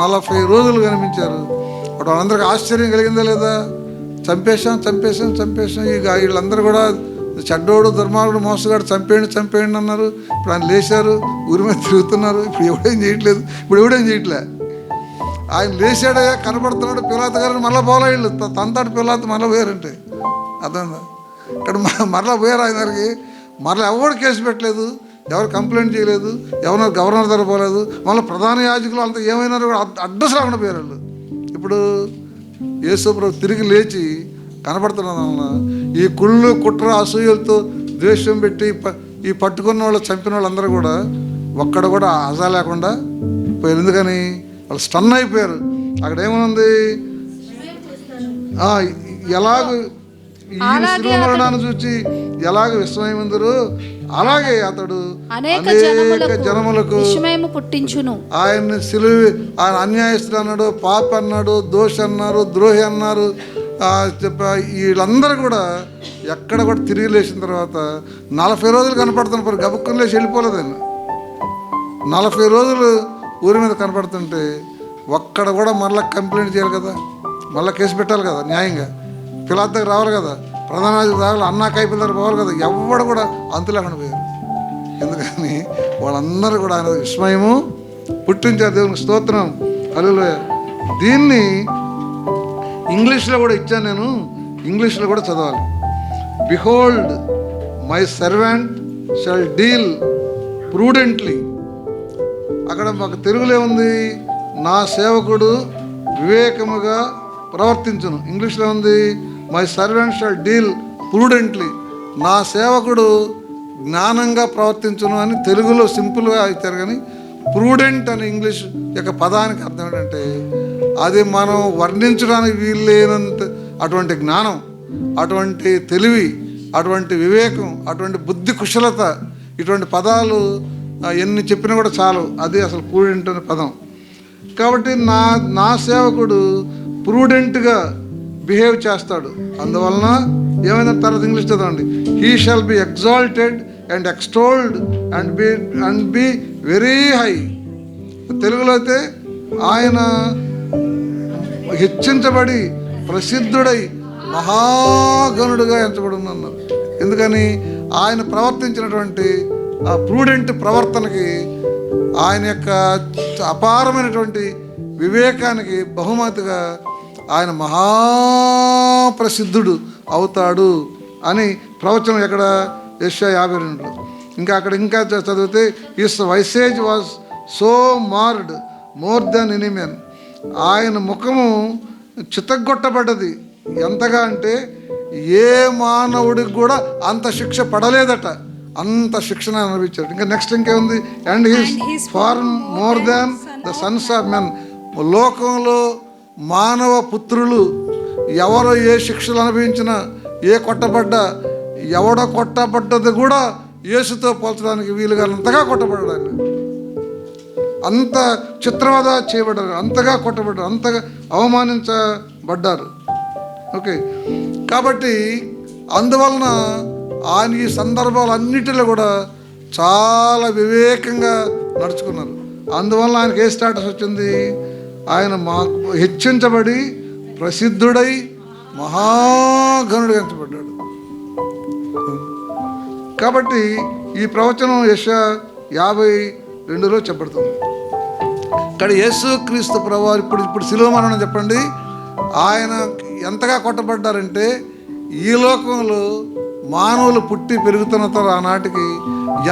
40 రోజులు కనిపించారు. అప్పుడు వాళ్ళందరికీ ఆశ్చర్యం కలిగిందా లేదా? చంపేశాం. ఇక వీళ్ళందరూ కూడా చెడ్డోడు, దుర్మార్గుడు, మోసగాడు, చంపేయండి అన్నారు. ఇప్పుడు ఆయన లేచారు, ఊరి మీద తిరుగుతున్నారు. ఇప్పుడు ఎవడేం చేయట్లే. ఆయన లేచాడయ్యా, కనపడుతున్నాడు. పిలాతు గారిని మళ్ళీ పోలా వీళ్ళు తంతాడు. పిలాతు మళ్ళీ పోయారంటే అర్థందా? ఇక్కడ మరలా పోయారు. ఆయన దగ్గరికి మరలా ఎవరు కేసు పెట్టలేదు, ఎవరు కంప్లైంట్ చేయలేదు, ఎవరు గవర్నర్ దగ్గర పోలేదు. మళ్ళీ ప్రధాన యాజకులు అంతా ఏమైనారు కూడా అడ్రస్ రాకుండా పోయారు వాళ్ళు. ఇప్పుడు యేసుప్రభు తిరిగి లేచి కనపడుతున్నది వలన ఈ కుళ్ళు, కుట్ర, అసూయలతో ద్వేషం పెట్టి ఈ పట్టుకున్న వాళ్ళు, చంపిన వాళ్ళందరూ కూడా ఒక్కడ కూడా అజా లేకుండా పోయారు. ఎందుకని? వాళ్ళు స్టన్ అయిపోయారు. అక్కడ ఏమనుంది? ఎలాగ ఈ శిలువ మరణాన్ని చూచి ఎలాగ విస్మయమందరు, అలాగే అతడు అనేక జనములకు విస్మయము పుట్టించును. ఆయన్ని ఆయన అన్యాయస్తుడు అన్నాడు, పాపి అన్నాడు, దోషి అన్నారు, ద్రోహి అన్నారు. వీళ్ళందరూ కూడా ఎక్కడ కూడా తిరిగి లేచిన తర్వాత 40 రోజులు కనపడుతున్నారు. గబుక్కుని లేచి వెళ్ళిపోలేదండి. 40 రోజులు ఊరి మీద కనపడుతుంటే ఒక్కడ కూడా మళ్ళీ కంప్లైంట్ చేయాలి కదా, మళ్ళీ కేసు పెట్టాలి కదా, న్యాయంగా పిలాతు దగ్గర రావాలి కదా, ప్రధాన రావాలి, అన్నా కైపుల దగ్గర పోవాలి కదా. ఎవడు కూడా అంతు లేకుండా పోయారు. ఎందుకని? వాళ్ళందరూ కూడా ఆయన విస్మయము పుట్టించారు. దేవునికి స్తోత్రం, హల్లెలూయా. దీన్ని ఇంగ్లీష్లో కూడా ఇచ్చాను నేను, ఇంగ్లీష్లో కూడా చదవాలి. Behold my servant shall deal prudently. అక్కడ మాకు తెలుగులో ఉంది, నా సేవకుడు వివేకముగా ప్రవర్తించును. ఇంగ్లీష్లో ఉంది, మై సర్వెంట్ షల్ డీల్ ప్రూడెంట్లీ. నా సేవకుడు జ్ఞానంగా ప్రవర్తించును అని తెలుగులో సింపుల్గా ఇచ్చారు. కానీ ప్రూడెంట్ అని ఇంగ్లీష్ యొక్క పదానికి అర్థం ఏంటంటే అది మనం వర్ణించడానికి వీల్లేనంత అటువంటి జ్ఞానం, అటువంటి తెలివి, అటువంటి వివేకం, అటువంటి బుద్ధి కుశలత, ఇటువంటి పదాలు ఎన్ని చెప్పినా కూడా చాలు. అది అసలు ప్రూడెంట్ అనే పదం. కాబట్టి నా సేవకుడు ప్రూడెంట్గా బిహేవ్ చేస్తాడు. అందువలన ఏమైనా తర్వాత ఇంగ్లీష్ చదవండి, he shall be exalted and extolled and be very high. తెలుగులో అయితే ఆయన హెచ్చించబడి ప్రసిద్ధుడై మహాగణుడుగా ఎంచబడి ఉన్నారు. ఎందుకని? ఆయన ప్రవర్తించినటువంటి ఆ ప్రూడెంట్ ప్రవర్తనకి, ఆయన యొక్క అపారమైనటువంటి వివేకానికి బహుమతిగా ఆయన మహాప్రసిద్ధుడు అవుతాడు అని ప్రవచనం ఎక్కడ? యెషయా 52. ఇంకా చదివితే his visage was so marred more than any man. ఆయన ముఖము చితగ్గొట్టబడ్డది. ఎంతగా అంటే ఏ మానవుడికి కూడా అంత శిక్ష పడలేదట. అంత శిక్షణ అనుభవించాడు. ఇంకా నెక్స్ట్ ఇంకేముంది? And he's far more than the sons of men. లోకంలో మానవ పుత్రులు ఎవరు ఏ శిక్షలు అనుభవించినా, ఏ కొట్టబడ్డా, ఎవడో కొట్టబడ్డది కూడా యేసుతో పోల్చడానికి వీలుగానంతగా కొట్టబడ్డాడు ఆయన. అంత చిత్రవద చేయబడ్డారు, అంతగా కొట్టబడ్డారు, అంతగా అవమానించబడ్డారు. ఓకే, కాబట్టి అందువలన ఆయన ఈ సందర్భాలన్నిటిలో కూడా చాలా వివేకంగా నడుచుకున్నారు. అందువలన ఆయనకి ఏ స్టేటస్ వచ్చింది? ఆయన హెచ్చించబడి ప్రసిద్ధుడై మహాగణుడు ఎంచబడ్డాడు. కాబట్టి ఈ ప్రవచనం యెషయా 52లో చెప్పబడుతుంది. ఇక్కడ యేసుక్రీస్తు ప్రభువారు ఇప్పుడు శిలువ మరణం చెప్పండి. ఆయన ఎంతగా కొట్టబడ్డారంటే ఈ లోకంలో మానవులు పుట్టి పెరుగుతున్న తర్వాత ఆనాటికి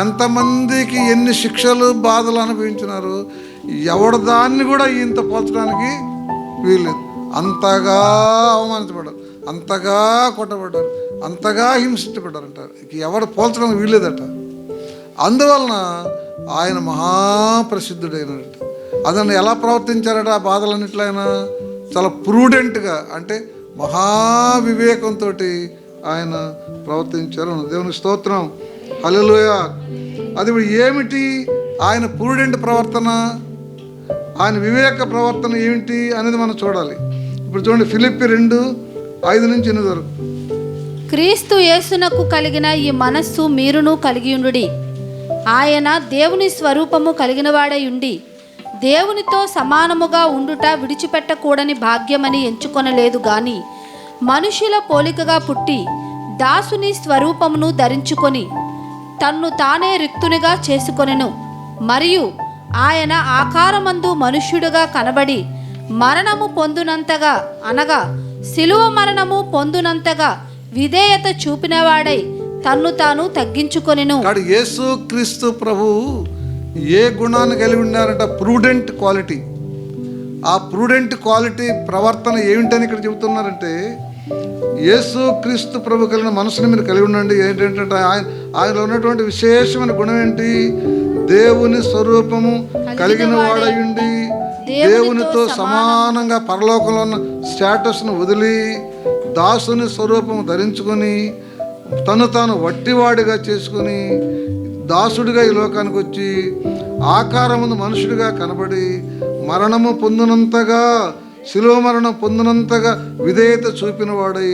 ఎంతమందికి ఎన్ని శిక్షలు బాధలు అనుభవించినారు, ఎవడు దాన్ని కూడా ఈయనతో పోల్చడానికి వీల్లేదు. అంతగా అవమానించబడ్డారు, అంతగా కొట్టబడ్డారు, అంతగా హింసించబడ్డారంటారు. ఎవడు పోల్చడానికి వీల్లేదట. అందువలన ఆయన మహాప్రసిద్ధుడైనట. అతను ఎలా ప్రవర్తించారట ఆ బాధలన్నిట్లో? ఆయన చాలా ప్రూడెంట్గా, అంటే మహావివేకంతో ఆయన ప్రవర్తించారు. దేవుని స్తోత్రం, హల్లెలూయా. అది ఏమిటి ఆయన ప్రూడెంట్ ప్రవర్తన, ఆయన వివేక ప్రవర్తన ఏమిటి అనేది మనం చూడాలి. ఇప్పుడు చూడండి, ఫిలిప్పి 2:5-8 వరకు. క్రీస్తు యేసునకు కలిగిన ఈ మనస్సు మీరును కలిగి ఉండుడి. ఆయన దేవుని స్వరూపము కలిగిన వాడై ఉండి దేవునితో సమానముగా ఉండుట విడిచిపెట్టకూడని భాగ్యమని ఎంచుకొనలేదు గాని మనుషుల పోలికగా పుట్టి దాసుని స్వరూపమును ధరించుకొని తన్ను తానే రిక్తునిగా చేసుకొనెను. మరియు ఆయన ఆకారమందు మనుష్యుడుగా కనబడి మరణము పొందునంతగా, అనగా శిలువ మరణము పొందునంతగా విధేయత చూపినవాడై తన్ను తాను తగ్గించుకొనెను. యేసుక్రీస్తు ప్రభు ఏ గుణాన్ని కలిగి ఉన్నారంట? Prudent quality. ఆ ప్రూడెంట్ క్వాలిటీ ప్రవర్తన ఏమిటని ఇక్కడ చెబుతున్నారంటే, యేసుక్రీస్తు ప్రభు కలిగిన మనసుని మీరు కలిగి ఉండండి. ఏంటంటే ఆయనలో ఉన్నటువంటి విశేషమైన గుణం ఏంటి? దేవుని స్వరూపము కలిగిన వాడై ఉండి దేవునితో సమానంగా పరలోకంలో ఉన్న స్టేటస్ను వదిలి దాసుని స్వరూపము ధరించుకొని తను తాను వట్టివాడిగా చేసుకొని దాసుడిగా ఈ లోకానికి వచ్చి ఆకారముందు మనుషుడిగా కనబడి మరణము పొందినంతగా, శిలువ మరణం పొందినంతగా విధేయత చూపిన వాడై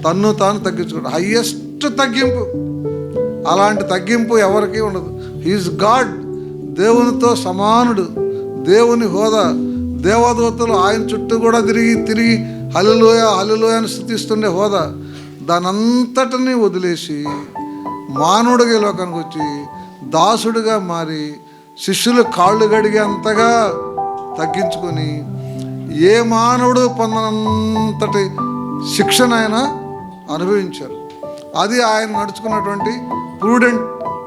తన్ను తాను తగ్గించుకోవడం హయ్యెస్ట్ తగ్గింపు. అలాంటి తగ్గింపు ఎవరికీ ఉండదు. హీఈస్ గాడ్, దేవునితో సమానుడు, దేవుని హోదా. దేవదూతలు ఆయన చుట్టూ కూడా తిరిగి హల్లెలూయా హల్లెలూయా అని స్తుతిస్తుండే హోదా. దానంతటిని వదిలేసి మానవుడిగా ఈ లోకానికి వచ్చి దాసుడిగా మారి శిష్యులు కాళ్ళు గడిగేంతగా తగ్గించుకొని ఏ మానవుడు పొందనంతటి శిక్షణ ఆయన అనుభవించారు. అది ఆయన నడుచుకున్నటువంటి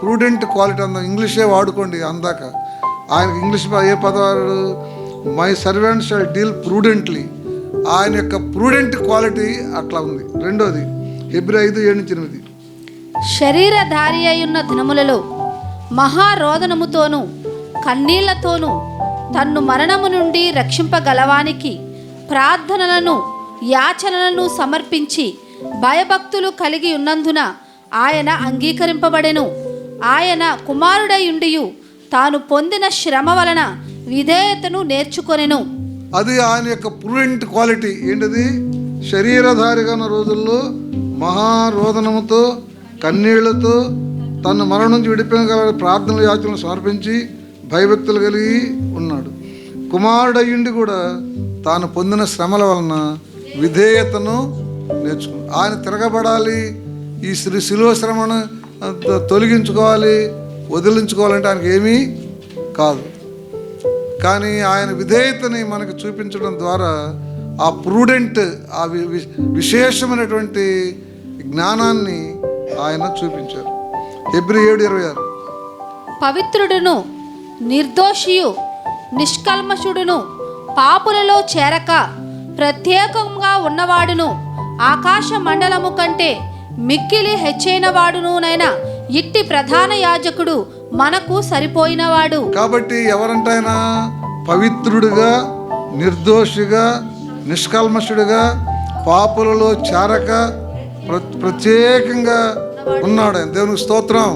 ప్రూడెంట్ క్వాలిటీ. ఇంగ్లీషే వాడుకోండి అందాక. ఆయనకి ఇంగ్లీష్ ఏ పదవారు? My servant shall deal prudently. ఆయన యొక్క ప్రూడెంట్ క్వాలిటీ అట్లా ఉంది. రెండోది హెబ్రీ 5:7-8. శరీరధారి అయ్యున్న దినములలో మహారోదనముతోనూ కన్నీళ్లతోనూ తన్ను మరణము నుండి రక్షింపగలవానికి ప్రార్థనలను యాచనలను సమర్పించి భయభక్తులు కలిగి ఉన్నందున ఆయన అంగీకరింపబడెను. ఆయన కుమారుడయుండియు తాను పొందిన శ్రమ వలన విధేయతను నేర్చుకొనెను. అది ఆయన యొక్క ప్రూడెంట్ క్వాలిటీ. ఏంటిది? శరీరధారిగా ఉన్న రోజుల్లో మహారోదనముతో కన్నీళ్లతో తను మరణం నుంచి విడిపోయిన ప్రార్థనలు యాచనలు సమర్పించి భయభక్తులు కలిగి ఉన్నాడు. కుమారుడయ్యుండి కూడా తాను పొందిన శ్రమల వలన విధేయతను నేర్చుకున్నాడు. ఆయన తిరగబడాలి, ఈ శిలువ శ్రమను తొలగించుకోవాలి, వదిలించుకోవాలంటే ఆయనకి ఏమీ కాదు. కానీ ఆయన విధేయతని మనకు చూపించడం ద్వారా ఆ ప్రూడెంట్, ఆ విశేషమైనటువంటి జ్ఞానాన్ని ఆయన చూపించారు. హెబ్రీ 7:26. పవిత్రుడును నిర్దోషియు నిష్కల్మషుడును పాపులలో చేరక ప్రత్యేకంగా ఉన్నవాడును ఆకాశ మండలము కంటే మిక్కిలి హెచ్చైన వాడునునైనా ఇట్టి ప్రధాన యాజకుడు మనకు సరిపోయినవాడు. కాబట్టి ఎవరంటైనా పవిత్రుడిగా, నిర్దోషిగా, నిష్కల్మషుడిగా, పాపులలో చేరక ప్రత్యేకంగా ఉన్నాడు ఆయన. దేవునికి స్తోత్రం.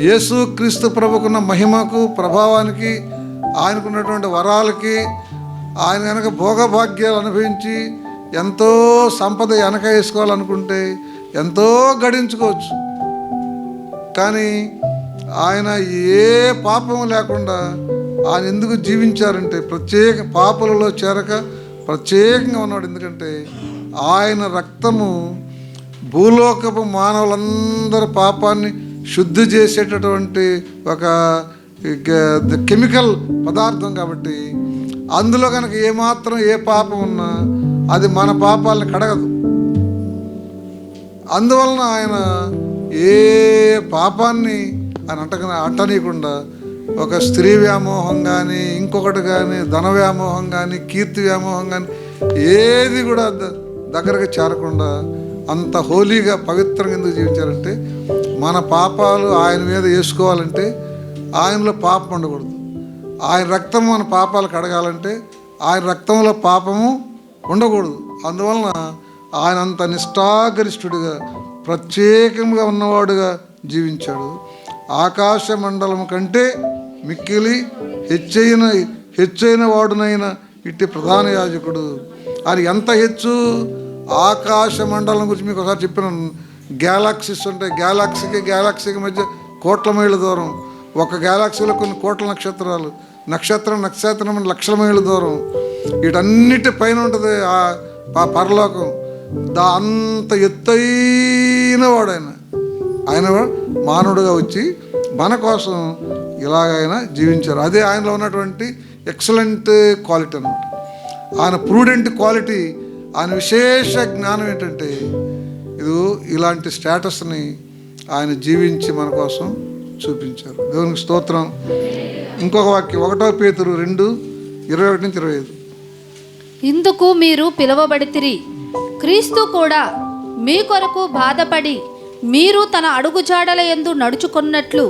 యేసు క్రీస్తు ప్రభుకున్న మహిమకు, ప్రభావానికి, ఆయనకున్నటువంటి వరాలకి, ఆయన కనుక భోగభాగ్యాలు అనుభవించి ఎంతో సంపద వెనక వేసుకోవాలనుకుంటే ఎంతో గడించుకోవచ్చు. కానీ ఆయన ఏ పాపం లేకుండా ఆయన ఎందుకు జీవించారంటే పాపులలో చేరక ప్రత్యేకంగా ఉన్నాడు. ఎందుకంటే ఆయన రక్తము భూలోకపు మానవులందరి పాపాన్ని శుద్ధి చేసేటటువంటి ఒక కెమికల్ పదార్థం. కాబట్టి అందులో కనుక ఏమాత్రం ఏ పాపం ఉన్నా అది మన పాపాలను కడగదు. అందువలన ఆయన ఏ పాపాన్ని ఆయన అంటనీయకుండా ఒక స్త్రీ వ్యామోహం కానీ, ఇంకొకటి కానీ, ధన వ్యామోహం కానీ, కీర్తి వ్యామోహం కానీ ఏది కూడా దగ్గరకు చేరకుండా అంత హోలీగా, పవిత్రంగా ఎందుకు జీవించారంటే మన పాపాలు ఆయన మీద వేసుకోవాలంటే ఆయనలో పాపం ఉండకూడదు. ఆయన రక్తం మన పాపాలు కడగాలంటే ఆయన రక్తంలో పాపము ఉండకూడదు. అందువలన ఆయన అంత నిష్ఠాగరిష్ఠుడిగా, ప్రత్యేకంగా ఉన్నవాడుగా జీవించాడు. ఆకాశ మండలం కంటే మిక్కిలి హెచ్చైన వాడునైన ఇట్టి ప్రధాన యాజకుడు. అది ఎంత హెచ్చు? ఆకాశ మండలం గురించి మీకు ఒకసారి చెప్పినాను. గ్యాలాక్సీస్ ఉంటాయి. గ్యాలాక్సీకి మధ్య కోట్ల మైళ్ళ దూరం. ఒక గ్యాలాక్సీలో కొన్ని కోట్ల నక్షత్రాలు, నక్షత్రం లక్షల మైళ్ళ దూరం. వీటన్నిటి పైన ఉంటుంది ఆ పరలోకం. అంత ఎత్తైన వాడు ఆయన మానవుడిగా వచ్చి మన కోసం ఇలాగైనా జీవించారు. అదే ఆయనలో ఉన్నటువంటి ఎక్సలెంట్ క్వాలిటీ అన్నమాట. ఆయన ప్రూడెంట్ క్వాలిటీ, ఆయన విశేష జ్ఞానం ఏంటంటే ఇలాంటి స్టేటస్ని ఆయన జీవించి మన కోసం చూపించారు. దేవునికి స్తోత్రం. ఇంకొక వాక్యం 1 పేతురు 2:21-25. ఇందుకు మీరు పిలువబడితిరి, క్రీస్తు కూడా మీ కొరకు బాధపడి మీరు తన అడుగుజాడల యందు నడుచుకున్నట్లు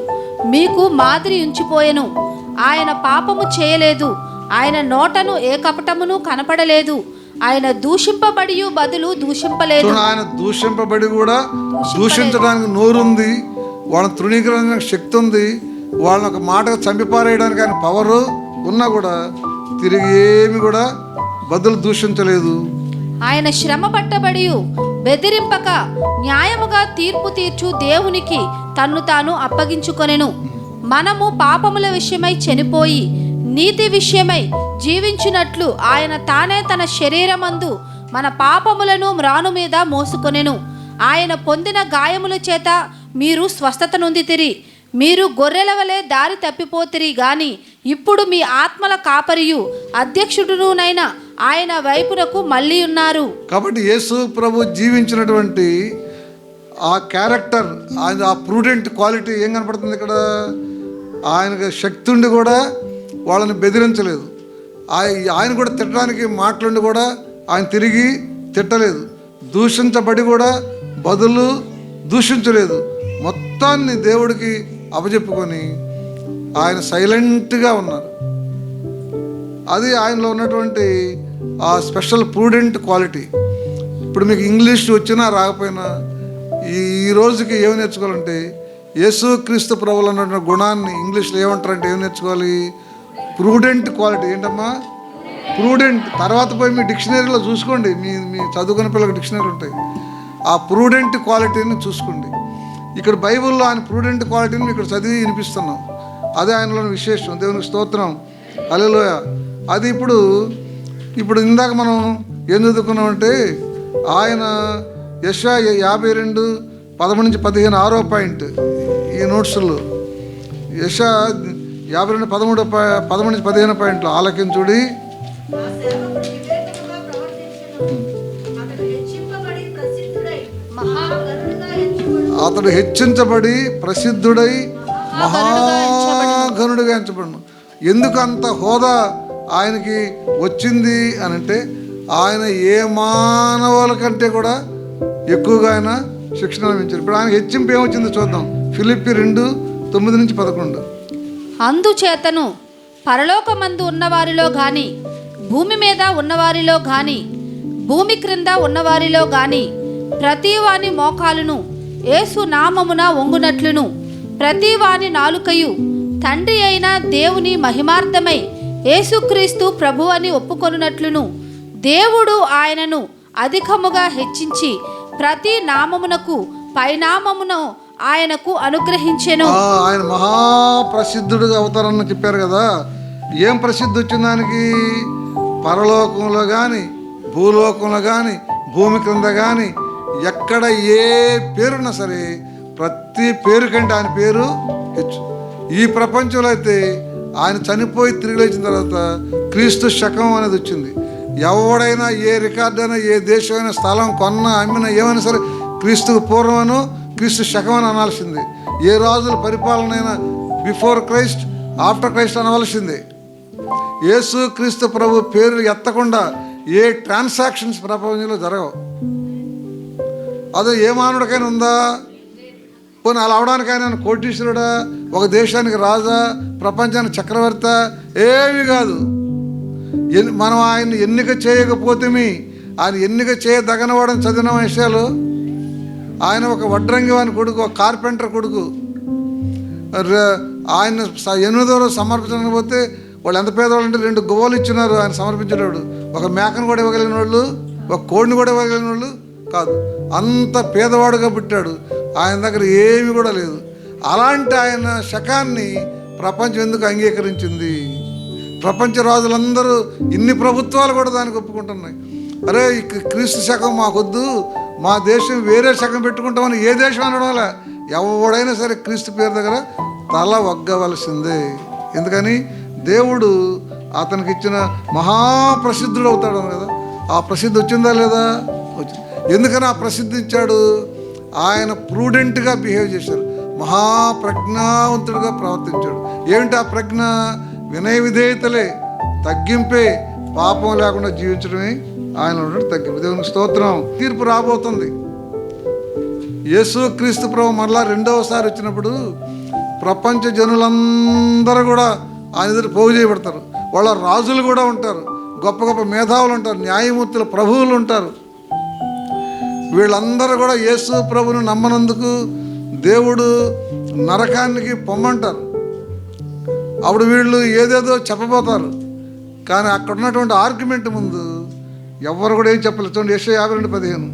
మీకు మాదిరి ఉంచిపోయెను. ఆయన పాపము చేయలేదు, ఆయన నోటను ఏ కపటమును కనపడలేదు, ఆయన దూషింపబడి బదులు దూషింపలేదు. ఆయన దూషింపబడి కూడా దూషించడానికి నోరుంది, వాళ్ళని తృణీకరించడానికి శక్తి ఉంది, వాళ్ళని ఒక మాటగా చంపిపారేయడానికి ఆయన పవరు ఉన్నా కూడా తిరిగి ఏమి కూడా బదులు దూషించలేదు. ఆయన శ్రమ పట్టబడి బెదిరింపక న్యాయముగా తీర్పు తీర్చు దేవునికి తన్ను తాను అప్పగించుకొనెను. మనము పాపముల విషయమై చనిపోయి నీతి విషయమై జీవించినట్లు ఆయన తానే తన శరీరమందు మన పాపములను మ్రాను మీద మోసుకొనెను. ఆయన పొందిన గాయముల చేత మీరు స్వస్థత నొందితిరి. మీరు గొర్రెల వలె దారి తప్పిపోతిరి గాని ఇప్పుడు మీ ఆత్మల కాపరియు అధ్యక్షుడునైన ఆయన వైపునకు మళ్ళీ ఉన్నారు. కాబట్టి యేసు ప్రభు జీవించినటువంటి ఆ క్యారెక్టర్, ఆయన ఆ ప్రూడెంట్ క్వాలిటీ ఏం కనపడుతుంది ఇక్కడ? ఆయనకు శక్తి ఉండి కూడా వాళ్ళని బెదిరించలేదు. ఆయన కూడా తిట్టడానికి మాటలుండి కూడా ఆయన తిరిగి తిట్టలేదు. దూషించబడి కూడా బదులు దూషించలేదు. మొత్తాన్ని దేవుడికి అప్పచెప్పుకొని ఆయన సైలెంట్గా ఉన్నారు. అది ఆయనలో ఉన్నటువంటి ఆ స్పెషల్ ప్రూడెంట్ క్వాలిటీ. ఇప్పుడు మీకు ఇంగ్లీష్ వచ్చినా రాకపోయినా ఈ రోజుకి ఏమి నేర్చుకోవాలంటే యేసు క్రీస్తు ప్రభువులో ఉన్నటువంటి గుణాన్ని ఇంగ్లీష్లో ఏమంటారంటే ఏమి నేర్చుకోవాలి? Prudent quality. ఏంటమ్మా? ప్రూడెంట్. తర్వాత పోయి మీ డిక్షనరీలో చూసుకోండి, మీ చదువుకునే పిల్లలకు డిక్షనరీ ఉంటాయి. ఆ ప్రూడెంట్ క్వాలిటీని చూసుకోండి. ఇక్కడ బైబిల్లో ఆయన ప్రూడెంట్ క్వాలిటీని ఇక్కడ చదివి వినిపిస్తున్నాం. అదే ఆయనలోని విశేషం. దేవునికి స్తోత్రం. హల్లెలూయా. అది ఇప్పుడు ఇందాక మనం ఏం చదువుకున్నామంటే ఆయన యెషయా 52:13-15 6వ పాయింట్ ఈ నోట్స్లో. యెషయా 52:13-15 పాయింట్లు ఆలకించుడి. అతడు హెచ్చించబడి ప్రసిద్ధుడై మహా మహాగణుడిగా ఎంచబడను. ఎందుకు అంత హోదా ఆయనకి వచ్చింది అని అంటే, ఆయన ఏ మానవుల కంటే కూడా ఎక్కువగా ఆయన శిక్షణ లభించారు. ఇప్పుడు ఆయన హెచ్చింపు ఏమొచ్చిందో చూద్దాం. ఫిలిప్పి 2:9-11. అందుచేతను పరలోకమందు ఉన్నవారిలో గాని, భూమి మీద ఉన్నవారిలో గాని, భూమి క్రింద ఉన్నవారిలో గాని, ప్రతి వాని మోకాలును యేసు నామమున వంగునట్లును, ప్రతి వాని నాలుకయు తండ్రి అయిన దేవుని మహిమార్థమై యేసుక్రీస్తు ప్రభు అని ఒప్పుకొనున్నట్లును, దేవుడు ఆయనను అధికముగా హెచ్చించి ప్రతి నామమునకు పైనామమును ఆయనకు అనుగ్రహించెను. ఆయన మహాప్రసిద్ధుడుగా అవుతారని చెప్పారు కదా. ఏం ప్రసిద్ధి వచ్చింది దానికి? పరలోకంలో కానీ, భూలోకంలో కానీ, భూమి క్రింద కానీ, ఎక్కడ ఏ పేరున్నా సరే ప్రతి పేరు కంటే ఆయన పేరు హెచ్చు. ఈ ప్రపంచంలో అయితే ఆయన చనిపోయి తిరిగి లేచిన తర్వాత క్రీస్తు శకం అనేది వచ్చింది. ఎవడైనా ఏ రికార్డు అయినా, ఏ దేశమైనా, స్థలం కొన్నా, అమ్మినా, ఏమైనా సరే క్రీస్తుకు పూర్వమను, క్రీస్తు శకం అని అనాల్సిందే. ఏ రాజుల పరిపాలన అయినా బిఫోర్ క్రైస్ట్, ఆఫ్టర్ క్రైస్ట్ అనవలసిందే. యేసు క్రీస్తు ప్రభు పేరు ఎత్తకుండా ఏ ట్రాన్సాక్షన్స్ ప్రపంచంలో జరగవు. అదే ఏ మానవుడికైనా ఉందా? పోనీ అలా అవడానికైనా కోటీశ్వరుడా, ఒక దేశానికి రాజా, ప్రపంచానికి చక్రవర్తి? ఏమి కాదు. మనం ఆయన ఎన్నిక చేయకపోతేమి, ఆయన ఎన్నిక చేయదగనవాడని చదివిన విషయాలు. ఆయన ఒక వడ్రంగి వాని కొడుకు, ఒక కార్పెంటర్ కొడుకు. ఆయన 8వ రోజు సమర్పించడానికి పోతే వాళ్ళు ఎంత పేదవాళ్ళు అంటే 2 గువ్వలు ఇచ్చినారు ఆయన సమర్పించేవాడు. ఒక మేకను కూడా ఇవ్వగలిగిన వాళ్ళు, ఒక కోడిని కూడా ఇవ్వగలిగిన వాళ్ళు కాదు. అంత పేదవాడుగా పుట్టాడు. ఆయన దగ్గర ఏమి కూడా లేదు. అలాంటి ఆయన శకాన్ని ప్రపంచం ఎందుకు అంగీకరించింది? ప్రపంచ రాజులందరూ, ఇన్ని ప్రభుత్వాలు కూడా దానికి ఒప్పుకుంటున్నాయి. అరే ఈ క్రీస్తు శకం మాకొద్దు, మా దేశం వేరే శకం పెట్టుకుంటామని ఏ దేశం అనడం వల్ల ఎవడైనా సరే క్రీస్తు పేరు దగ్గర తల వగ్గవలసిందే. ఎందుకని? దేవుడు అతనికి ఇచ్చిన మహాప్రసిద్ధుడు అవుతాడు కదా. ఆ ప్రసిద్ధి వచ్చిందా లేదా? వచ్చింది. ఎందుకని ఆ ప్రసిద్ధి ఇచ్చాడు? ఆయన ప్రూడెంట్గా బిహేవ్ చేశారు, మహాప్రజ్ఞావంతుడిగా ప్రవర్తించాడు. ఏమిటి ఆ ప్రజ్ఞ? వినయ విధేయతలే, తగ్గింపే, పాపం లేకుండా జీవించడమే ఆయన ఉన్నట్టు తగ్గింపు. దేవునికి స్తోత్రం. తీర్పు రాబోతుంది. యేసు క్రీస్తు ప్రభు మరలా 2వసారి వచ్చినప్పుడు ప్రపంచ జనులందరూ కూడా ఆయన ఎదురు పోగు చేయబడతారు. వాళ్ళ రాజులు కూడా ఉంటారు, గొప్ప గొప్ప మేధావులు ఉంటారు, న్యాయమూర్తులు, ప్రభువులు ఉంటారు. వీళ్ళందరూ కూడా యేసు ప్రభుని నమ్మనందుకు దేవుడు నరకానికి పొమ్మంటారు. అప్పుడు వీళ్ళు ఏదేదో చెప్పబోతారు. కానీ అక్కడ ఉన్నటువంటి ఆర్గ్యుమెంట్ ముందు ఎవరు కూడా ఏం చెప్పలేదు. చూడండి యెషయా 52:15.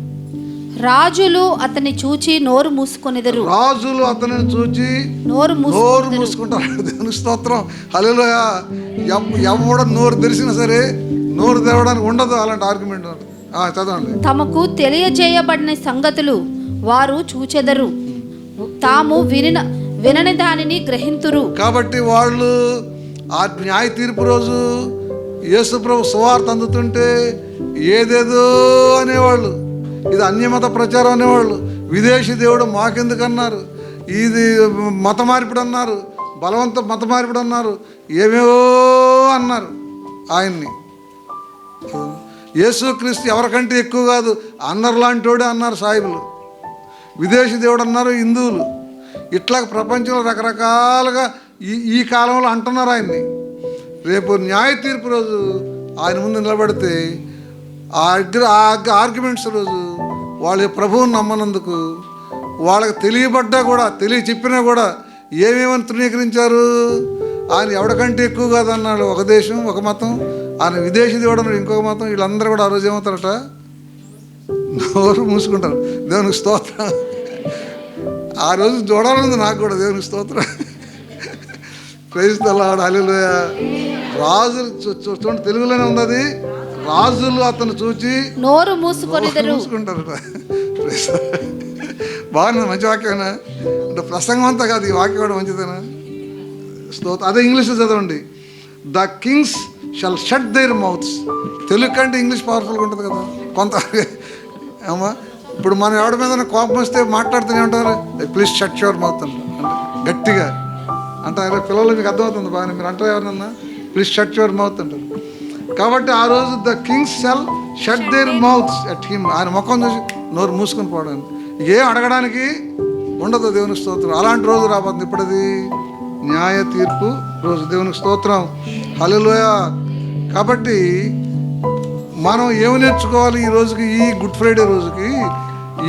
రాజులు అతన్ని చూచి నోరు మూసుకొనిదరు. రాజులు అతనిని చూచి నోరు మూసుకుంటారు. దేవుని స్తోత్రం, హల్లెలూయా. ఎవడ నోరు తెరిచినా సరే నోరు తెరవడానికి ఉండదు అలాంటి ఆర్గ్యుమెంట్. చదవండి. తమకు తెలియజేయబడిన సంగతులు వారు చూచెదరు, తాము వినని దానిని గ్రహింతురు. కాబట్టి వాళ్ళు ఆ న్యాయ తీర్పు రోజు యేసు ప్రభు సువార్త అందుతుంటే ఏదేదో అనేవాళ్ళు, ఇది అన్యమత ప్రచారం అనేవాళ్ళు, విదేశీ దేవుడు మాకెందుకు అన్నారు, ఇది మత మార్పిడి అన్నారు, బలవంత మత మార్పిడి అన్నారు, ఏమేవో అన్నారు ఆయన్ని. యేసుక్రీస్తు ఎవరికంటే ఎక్కువ కాదు, అందరిలాంటోడే అన్నారు సాయిబులు. విదేశీ దేవుడు అన్నారు హిందువులు. ఇట్లా ప్రపంచంలో రకరకాలుగా ఈ కాలంలో అంటున్నారు ఆయన్ని. రేపు న్యాయ తీర్పు రోజు ఆయన ముందు నిలబడితే ఆ ఆర్గ్యుమెంట్స్ రోజు వాళ్ళ ప్రభువుని నమ్మనందుకు వాళ్ళకి తెలియబడ్డా కూడా, చెప్పినా కూడా ఏమేమని తృణీకరించారు. ఆయన ఎవరికంటే ఎక్కువ కాదన్నాడు ఒక దేశం, ఒక మతం. ఆయన విదేశీ దేవుడు అన్నాడు ఇంకొక మతం. వీళ్ళందరూ కూడా ఆ రోజు ఏమవుతారట? నోరు మూసుకుంటారు. దేవునికి స్తోత్రం. ఆ రోజు చూడాలని నాకు కూడా. దేవునికి స్తోత్రం. ప్రైజ్ ది లార్డ్, హల్లెలూయా. రాజులు చూడండి, తెలుగులోనే ఉంది అది. రాజులు అతను చూచి నోరు మూసుకుంటారట. బాగుంది, మంచి వాక్యమేనా? అంటే ప్రసంగం అంతా కాదు, ఈ వాక్యం కూడా మంచిదేనా? స్తోత్రం. అదే ఇంగ్లీష్లో చదవండి. The Kings shall shut there mouths. Telugu కంటే ఇంగ్లీష్ పవర్ఫుల్గా ఉంటుంది కదా కొంత. అమ్మా, ఇప్పుడు మనం ఎవరి మీద కోపం వస్తే మాట్లాడుతూనే ఉంటారు, ప్లీజ్ షట్ యువర్ మౌత్ అంటారు గట్టిగా. అంటారు పిల్లలు, మీకు అర్థమవుతుంది బాగానే, మీరు అంటారు ఎవరన్నా ప్లీజ్ షట్ యువర్ మౌత్ అంటారు. కాబట్టి ఆ రోజు the Kings shall shut there mouths at him, ఆయన ముఖం చూసి నోరు మూసుకొని పోవడానికి, ఏం అడగడానికి ఉండదు. దేవునికి స్తోత్రం. అలాంటి రోజు రాబోతుంది. ఇప్పుడు అది న్యాయ తీర్పు రోజు. దేవునికి స్తోత్రం. హల్లెలూయా. కాబట్టి మనం ఏమి నేర్చుకోవాలి ఈ రోజుకి, ఈ గుడ్ ఫ్రైడే రోజుకి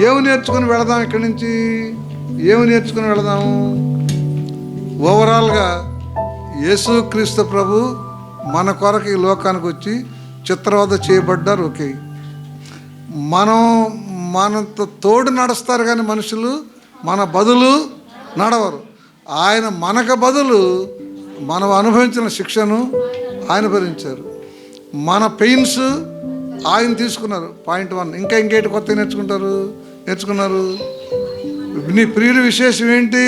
ఏమి నేర్చుకుని వెళదాం? ఇక్కడి నుంచి ఏమి నేర్చుకుని వెళదాము? ఓవరాల్గా యేసుక్రీస్తు ప్రభు మన కొరకు ఈ లోకానికి వచ్చి చిత్రవద చేయబడ్డారు. ఓకే, మనతో తోడు నడుస్తారు కానీ మనుషులు మన బదులు నడవరు. ఆయన మనకు బదులు మనం అనుభవించిన శిక్షను ఆయన భరించారు. మన పెయిన్స్ ఆయన తీసుకున్నారు. పాయింట్ 1. ఇంకేంటి కొత్త నేర్చుకున్నారు? నీ ప్రియుడి విశేషం ఏంటి?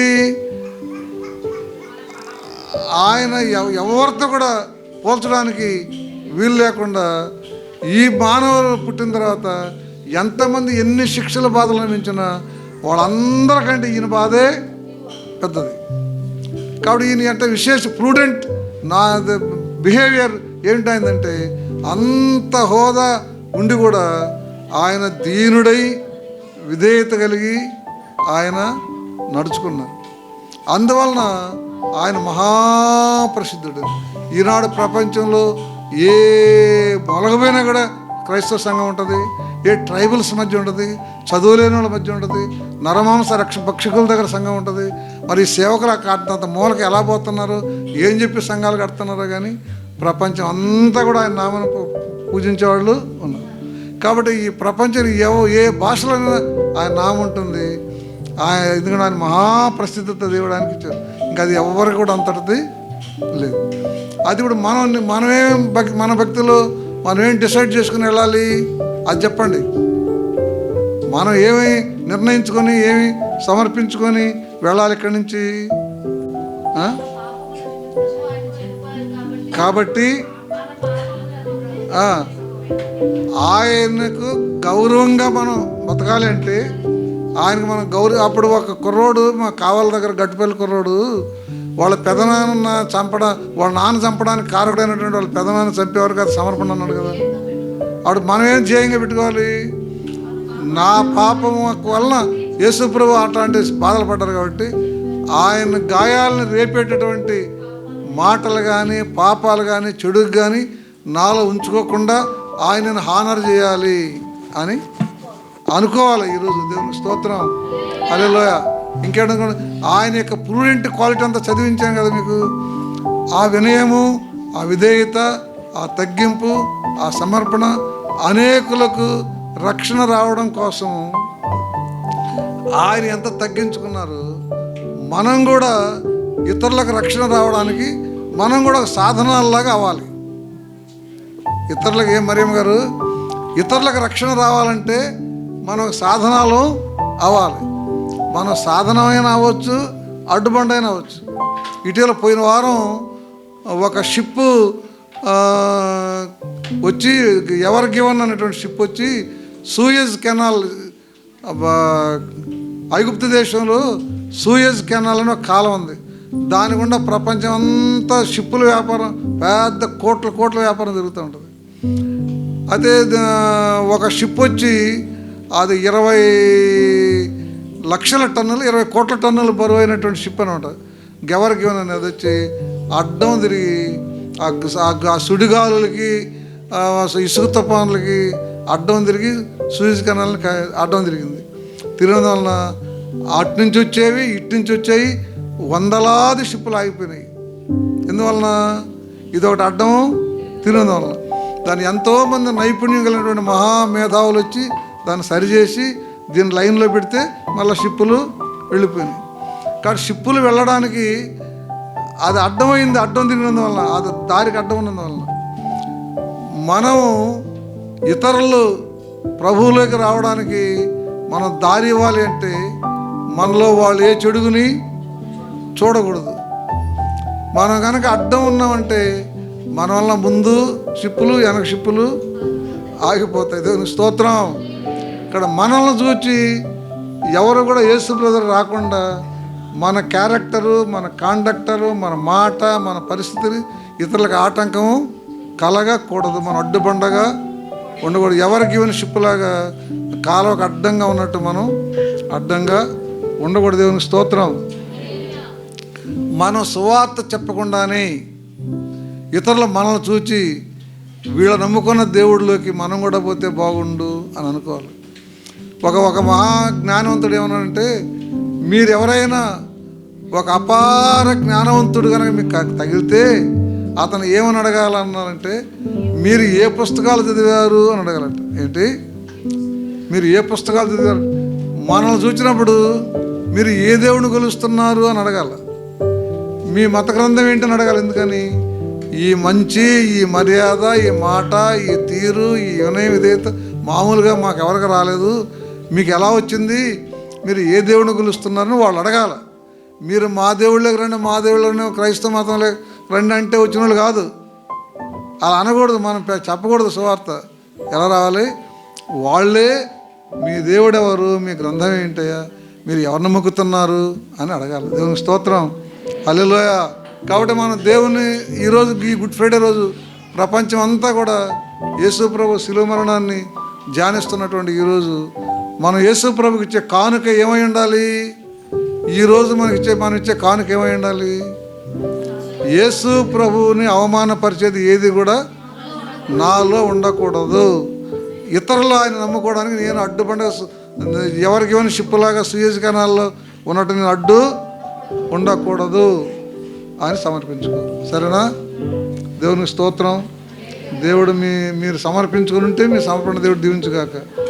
ఆయన ఎవరితో కూడా పోల్చడానికి వీలు లేకుండా ఈ మానవులు పుట్టిన తర్వాత ఎంతమంది ఎన్ని శిక్షల బాధలు అనుభవించినా వాళ్ళందరికంటే ఈయన బాధే పెద్దది. కాబట్టి ఈయన అంటే విశేష ప్రూడెంట్ నా బిహేవియర్ ఏంటైందంటే, అంత హోదా ఉండి కూడా ఆయన దీనుడై విధేయత కలిగి ఆయన నడుచుకున్నారు. అందువలన ఆయన మహాప్రసిద్ధుడు. ఈనాడు ప్రపంచంలో ఏ మొలగపోయినా కూడా క్రైస్తవ సంఘం ఉంటుంది, ఏ ట్రైబల్స్ మధ్య ఉంటుంది, చదువులేని వాళ్ళ మధ్య ఉంటుంది, నరమాంస భక్షకుల దగ్గర సంఘం ఉంటుంది. మరి సేవకులు అంత మూలకి ఎలా పోతున్నారు, ఏం చెప్పి సంఘాలు కడుతున్నారో కానీ ప్రపంచం అంతా కూడా ఆయన నామను పూజించే వాళ్ళు ఉన్నారు. కాబట్టి ఈ ప్రపంచం ఏ భాషలో ఆయన నామం ఉంటుంది. ఎందుకంటే ఆయన మహాప్రసిద్ధత దేవుడానికి ఇచ్చారు. ఇంకా అది ఎవరికి కూడా అంతటిది లేదు. అది ఇప్పుడు మన భక్తులు మనమేం డిసైడ్ చేసుకుని వెళ్ళాలి అది చెప్పండి. మనం ఏమి నిర్ణయించుకొని ఏమి సమర్పించుకొని వెళ్ళాలి ఇక్కడి నుంచి? కాబట్టి ఆయనకు గౌరవంగా మనం బతకాలి అంటే ఆయనకు మనం అప్పుడు ఒక కుర్రోడు మా కావాల దగ్గర గట్టుపల్లి కుర్రోడు వాళ్ళ పెదనాన్న వాళ్ళ నాన్న చంపడానికి కారకుడైనటువంటి వాళ్ళ పెదనాన్న చంపేవారు కదా సమర్పణ అన్నాడు కదా. అప్పుడు మనం ఏం ధ్యేయంగా పెట్టుకోవాలి? నా పాపం వలన యేసుప్రభు అట్లాంటి బాధలు పడ్డారు కాబట్టి ఆయన గాయాలను రేపేటటువంటి మాటలు కానీ పాపాలు కానీ చెడుకు కానీ నాలో ఉంచుకోకుండా ఆయనను హానర్ చేయాలి అని అనుకోవాలి ఈరోజు. దేవుని స్తోత్రం. హల్లెలూయా. ఇంకేటనుకోండి, ఆయన యొక్క ప్రూడెంట్ క్వాలిటీ అంతా చదివించాం కదా మీకు. ఆ వినయము, ఆ విధేయత, ఆ తగ్గింపు, ఆ సమర్పణ అనేకులకు రక్షణ రావడం కోసం ఆయన ఎంత తగ్గించుకున్నారు. మనం కూడా ఇతరులకు రక్షణ రావడానికి మనం కూడా సాధనాలలాగా అవ్వాలి. ఇతరులకు మరియమ్మ గారు, ఇతరులకు రక్షణ రావాలంటే మనం సాధనాలు అవ్వాలి. మనం సాధనమైనా అవ్వచ్చు, అడ్డుబండైనా అవ్వచ్చు. ఇటీవల పోయిన వారం ఒక షిప్పు వచ్చి ఎవర్ గివన్ అనేటువంటి షిప్ వచ్చి సూయజ్ కెనాల్, ఐగుప్తు దేశంలో సూయజ్ కెనాల్ అని ఒక కాలం ఉంది. దాని గుండా ప్రపంచం అంతా షిప్పుల వ్యాపారం, పెద్ద కోట్ల వ్యాపారం జరుగుతూ ఉంటుంది. అయితే ఒక షిప్ వచ్చి అది 20 లక్షల టన్నులు 20 కోట్ల టన్నులు బరువు అయినటువంటి షిప్ అనమాట. గెవర్ గివన్ అనేది వచ్చి అడ్డం తిరిగి ఆ సుడిగాలులకి ఇసుక తుఫానులకి అడ్డం తిరిగి సూయజ్ కెనాల్ని అడ్డం తిరిగిన వలన అటు నుంచి వచ్చేవి ఇటు నుంచి వచ్చేవి వందలాది షిప్పులు ఆగిపోయినాయి. ఎందువలన? ఇదొకటి అడ్డం తిరిగిన వలన. దాన్ని ఎంతోమంది నైపుణ్యం కలిగినటువంటి మహామేధావులు వచ్చి దాన్ని సరిచేసి దీన్ని లైన్లో పెడితే మళ్ళీ షిప్పులు వెళ్ళిపోయినాయి. కాబట్టి షిప్పులు వెళ్ళడానికి అది అడ్డమైంది, అడ్డం తిరిగినందువలన, అది దారికి అడ్డం ఉన్నందువలన. మనం ఇతరులు ప్రభువులోకి రావడానికి మనం దారి ఇవ్వాలి అంటే మనలో వాళ్ళు ఏ చెడుగుని చూడకూడదు. మనం కనుక అడ్డం ఉన్నామంటే మన వల్ల ముందు షిప్పులు వెనక షిప్పులు ఆగిపోతాయి. దేవుని స్తోత్రం. ఇక్కడ మనల్ని చూచి ఎవరు కూడా యేసు బ్రదర్ రాకుండా మన క్యారెక్టరు, మన కాండక్టరు, మన మాట, మన పరిస్థితిని ఇతరులకు ఆటంకము కలగకూడదు. మనం అడ్డుబండగా ఉండకూడదు. ఎవరి గివెన్ షిప్ లాగా కాలువకు అడ్డంగా ఉన్నట్టు మనం అడ్డంగా ఉండకూడదు. దేవునికి స్తోత్రం. మనం సువార్త చెప్పకుండానే ఇతరులు మనల్ని చూచి వీళ్ళ నమ్ముకున్న దేవుడిలోకి మనం కూడా పోతే బాగుండు అని అనుకోవాలి. ఒక మహా జ్ఞానవంతుడు ఏమన్నాడంటే, మీరు ఎవరైనా ఒక అపార జ్ఞానవంతుడు కనుక మీకు తగిలితే అతను ఏమని అడగాలన్నారంటే, మీరు ఏ పుస్తకాలు చదివారు అని అడగాలంట. ఏంటి? మీరు ఏ పుస్తకాలు చదివారు? మనల్ని చూసినప్పుడు మీరు ఏ దేవుడిని కొలుస్తున్నారు అని అడగాల. మీ మత గ్రంథం ఏంటని అడగాలి. ఎందుకని? ఈ మంచి, ఈ మర్యాద, ఈ మాట, ఈ తీరు, ఈ వినయం, విధేయత మామూలుగా మాకు ఎవరికి రాలేదు. మీకు ఎలా వచ్చింది? మీరు ఏ దేవుడిని కొలుస్తున్నారని వాళ్ళు అడగాల. మీరు మా దేవుళ్ళకి రండి, మా దేవుళ్ళని క్రైస్తవ మతంలో రండి అంటే వచ్చిన వాళ్ళు కాదు. అలా అనకూడదు. మనం చెప్పకూడదు సువార్త. ఎలా రావాలి? వాళ్ళే మీ దేవుడు ఎవరు, మీ గ్రంథం ఏంటయ్యా, మీరు ఎవరిని మొక్కుతున్నారు అని అడగాలి. దేవునికి స్తోత్రం. హల్లెలూయా. కాబట్టి మనం దేవుని ఈరోజు ఈ గుడ్ ఫ్రైడే రోజు ప్రపంచం అంతా కూడా యేసు ప్రభు శిలువ మరణాన్ని ధ్యానిస్తున్నటువంటి ఈరోజు మనం యేసు ప్రభుకి ఇచ్చే కానుక ఏమై ఉండాలి? ఈరోజు మనం ఇచ్చే కానుక ఏమై ఉండాలి? యేసు ప్రభువుని అవమానపరిచేది ఏది కూడా నాలో ఉండకూడదు. ఇతరులు ఆయన నమ్ముకోవడానికి నేను అడ్డుపండ ఎవరికి ఏమైనా షిప్పులాగా సూయజ్ కెనాల్లో ఉన్నట్టు నేను అడ్డు ఉండకూడదు అని సమర్పించుకో. సరేనా? దేవునికి స్తోత్రం. దేవుడు మీరు సమర్పించుకుని ఉంటే మీ సమర్పణ దేవుడు దీవించుగాక.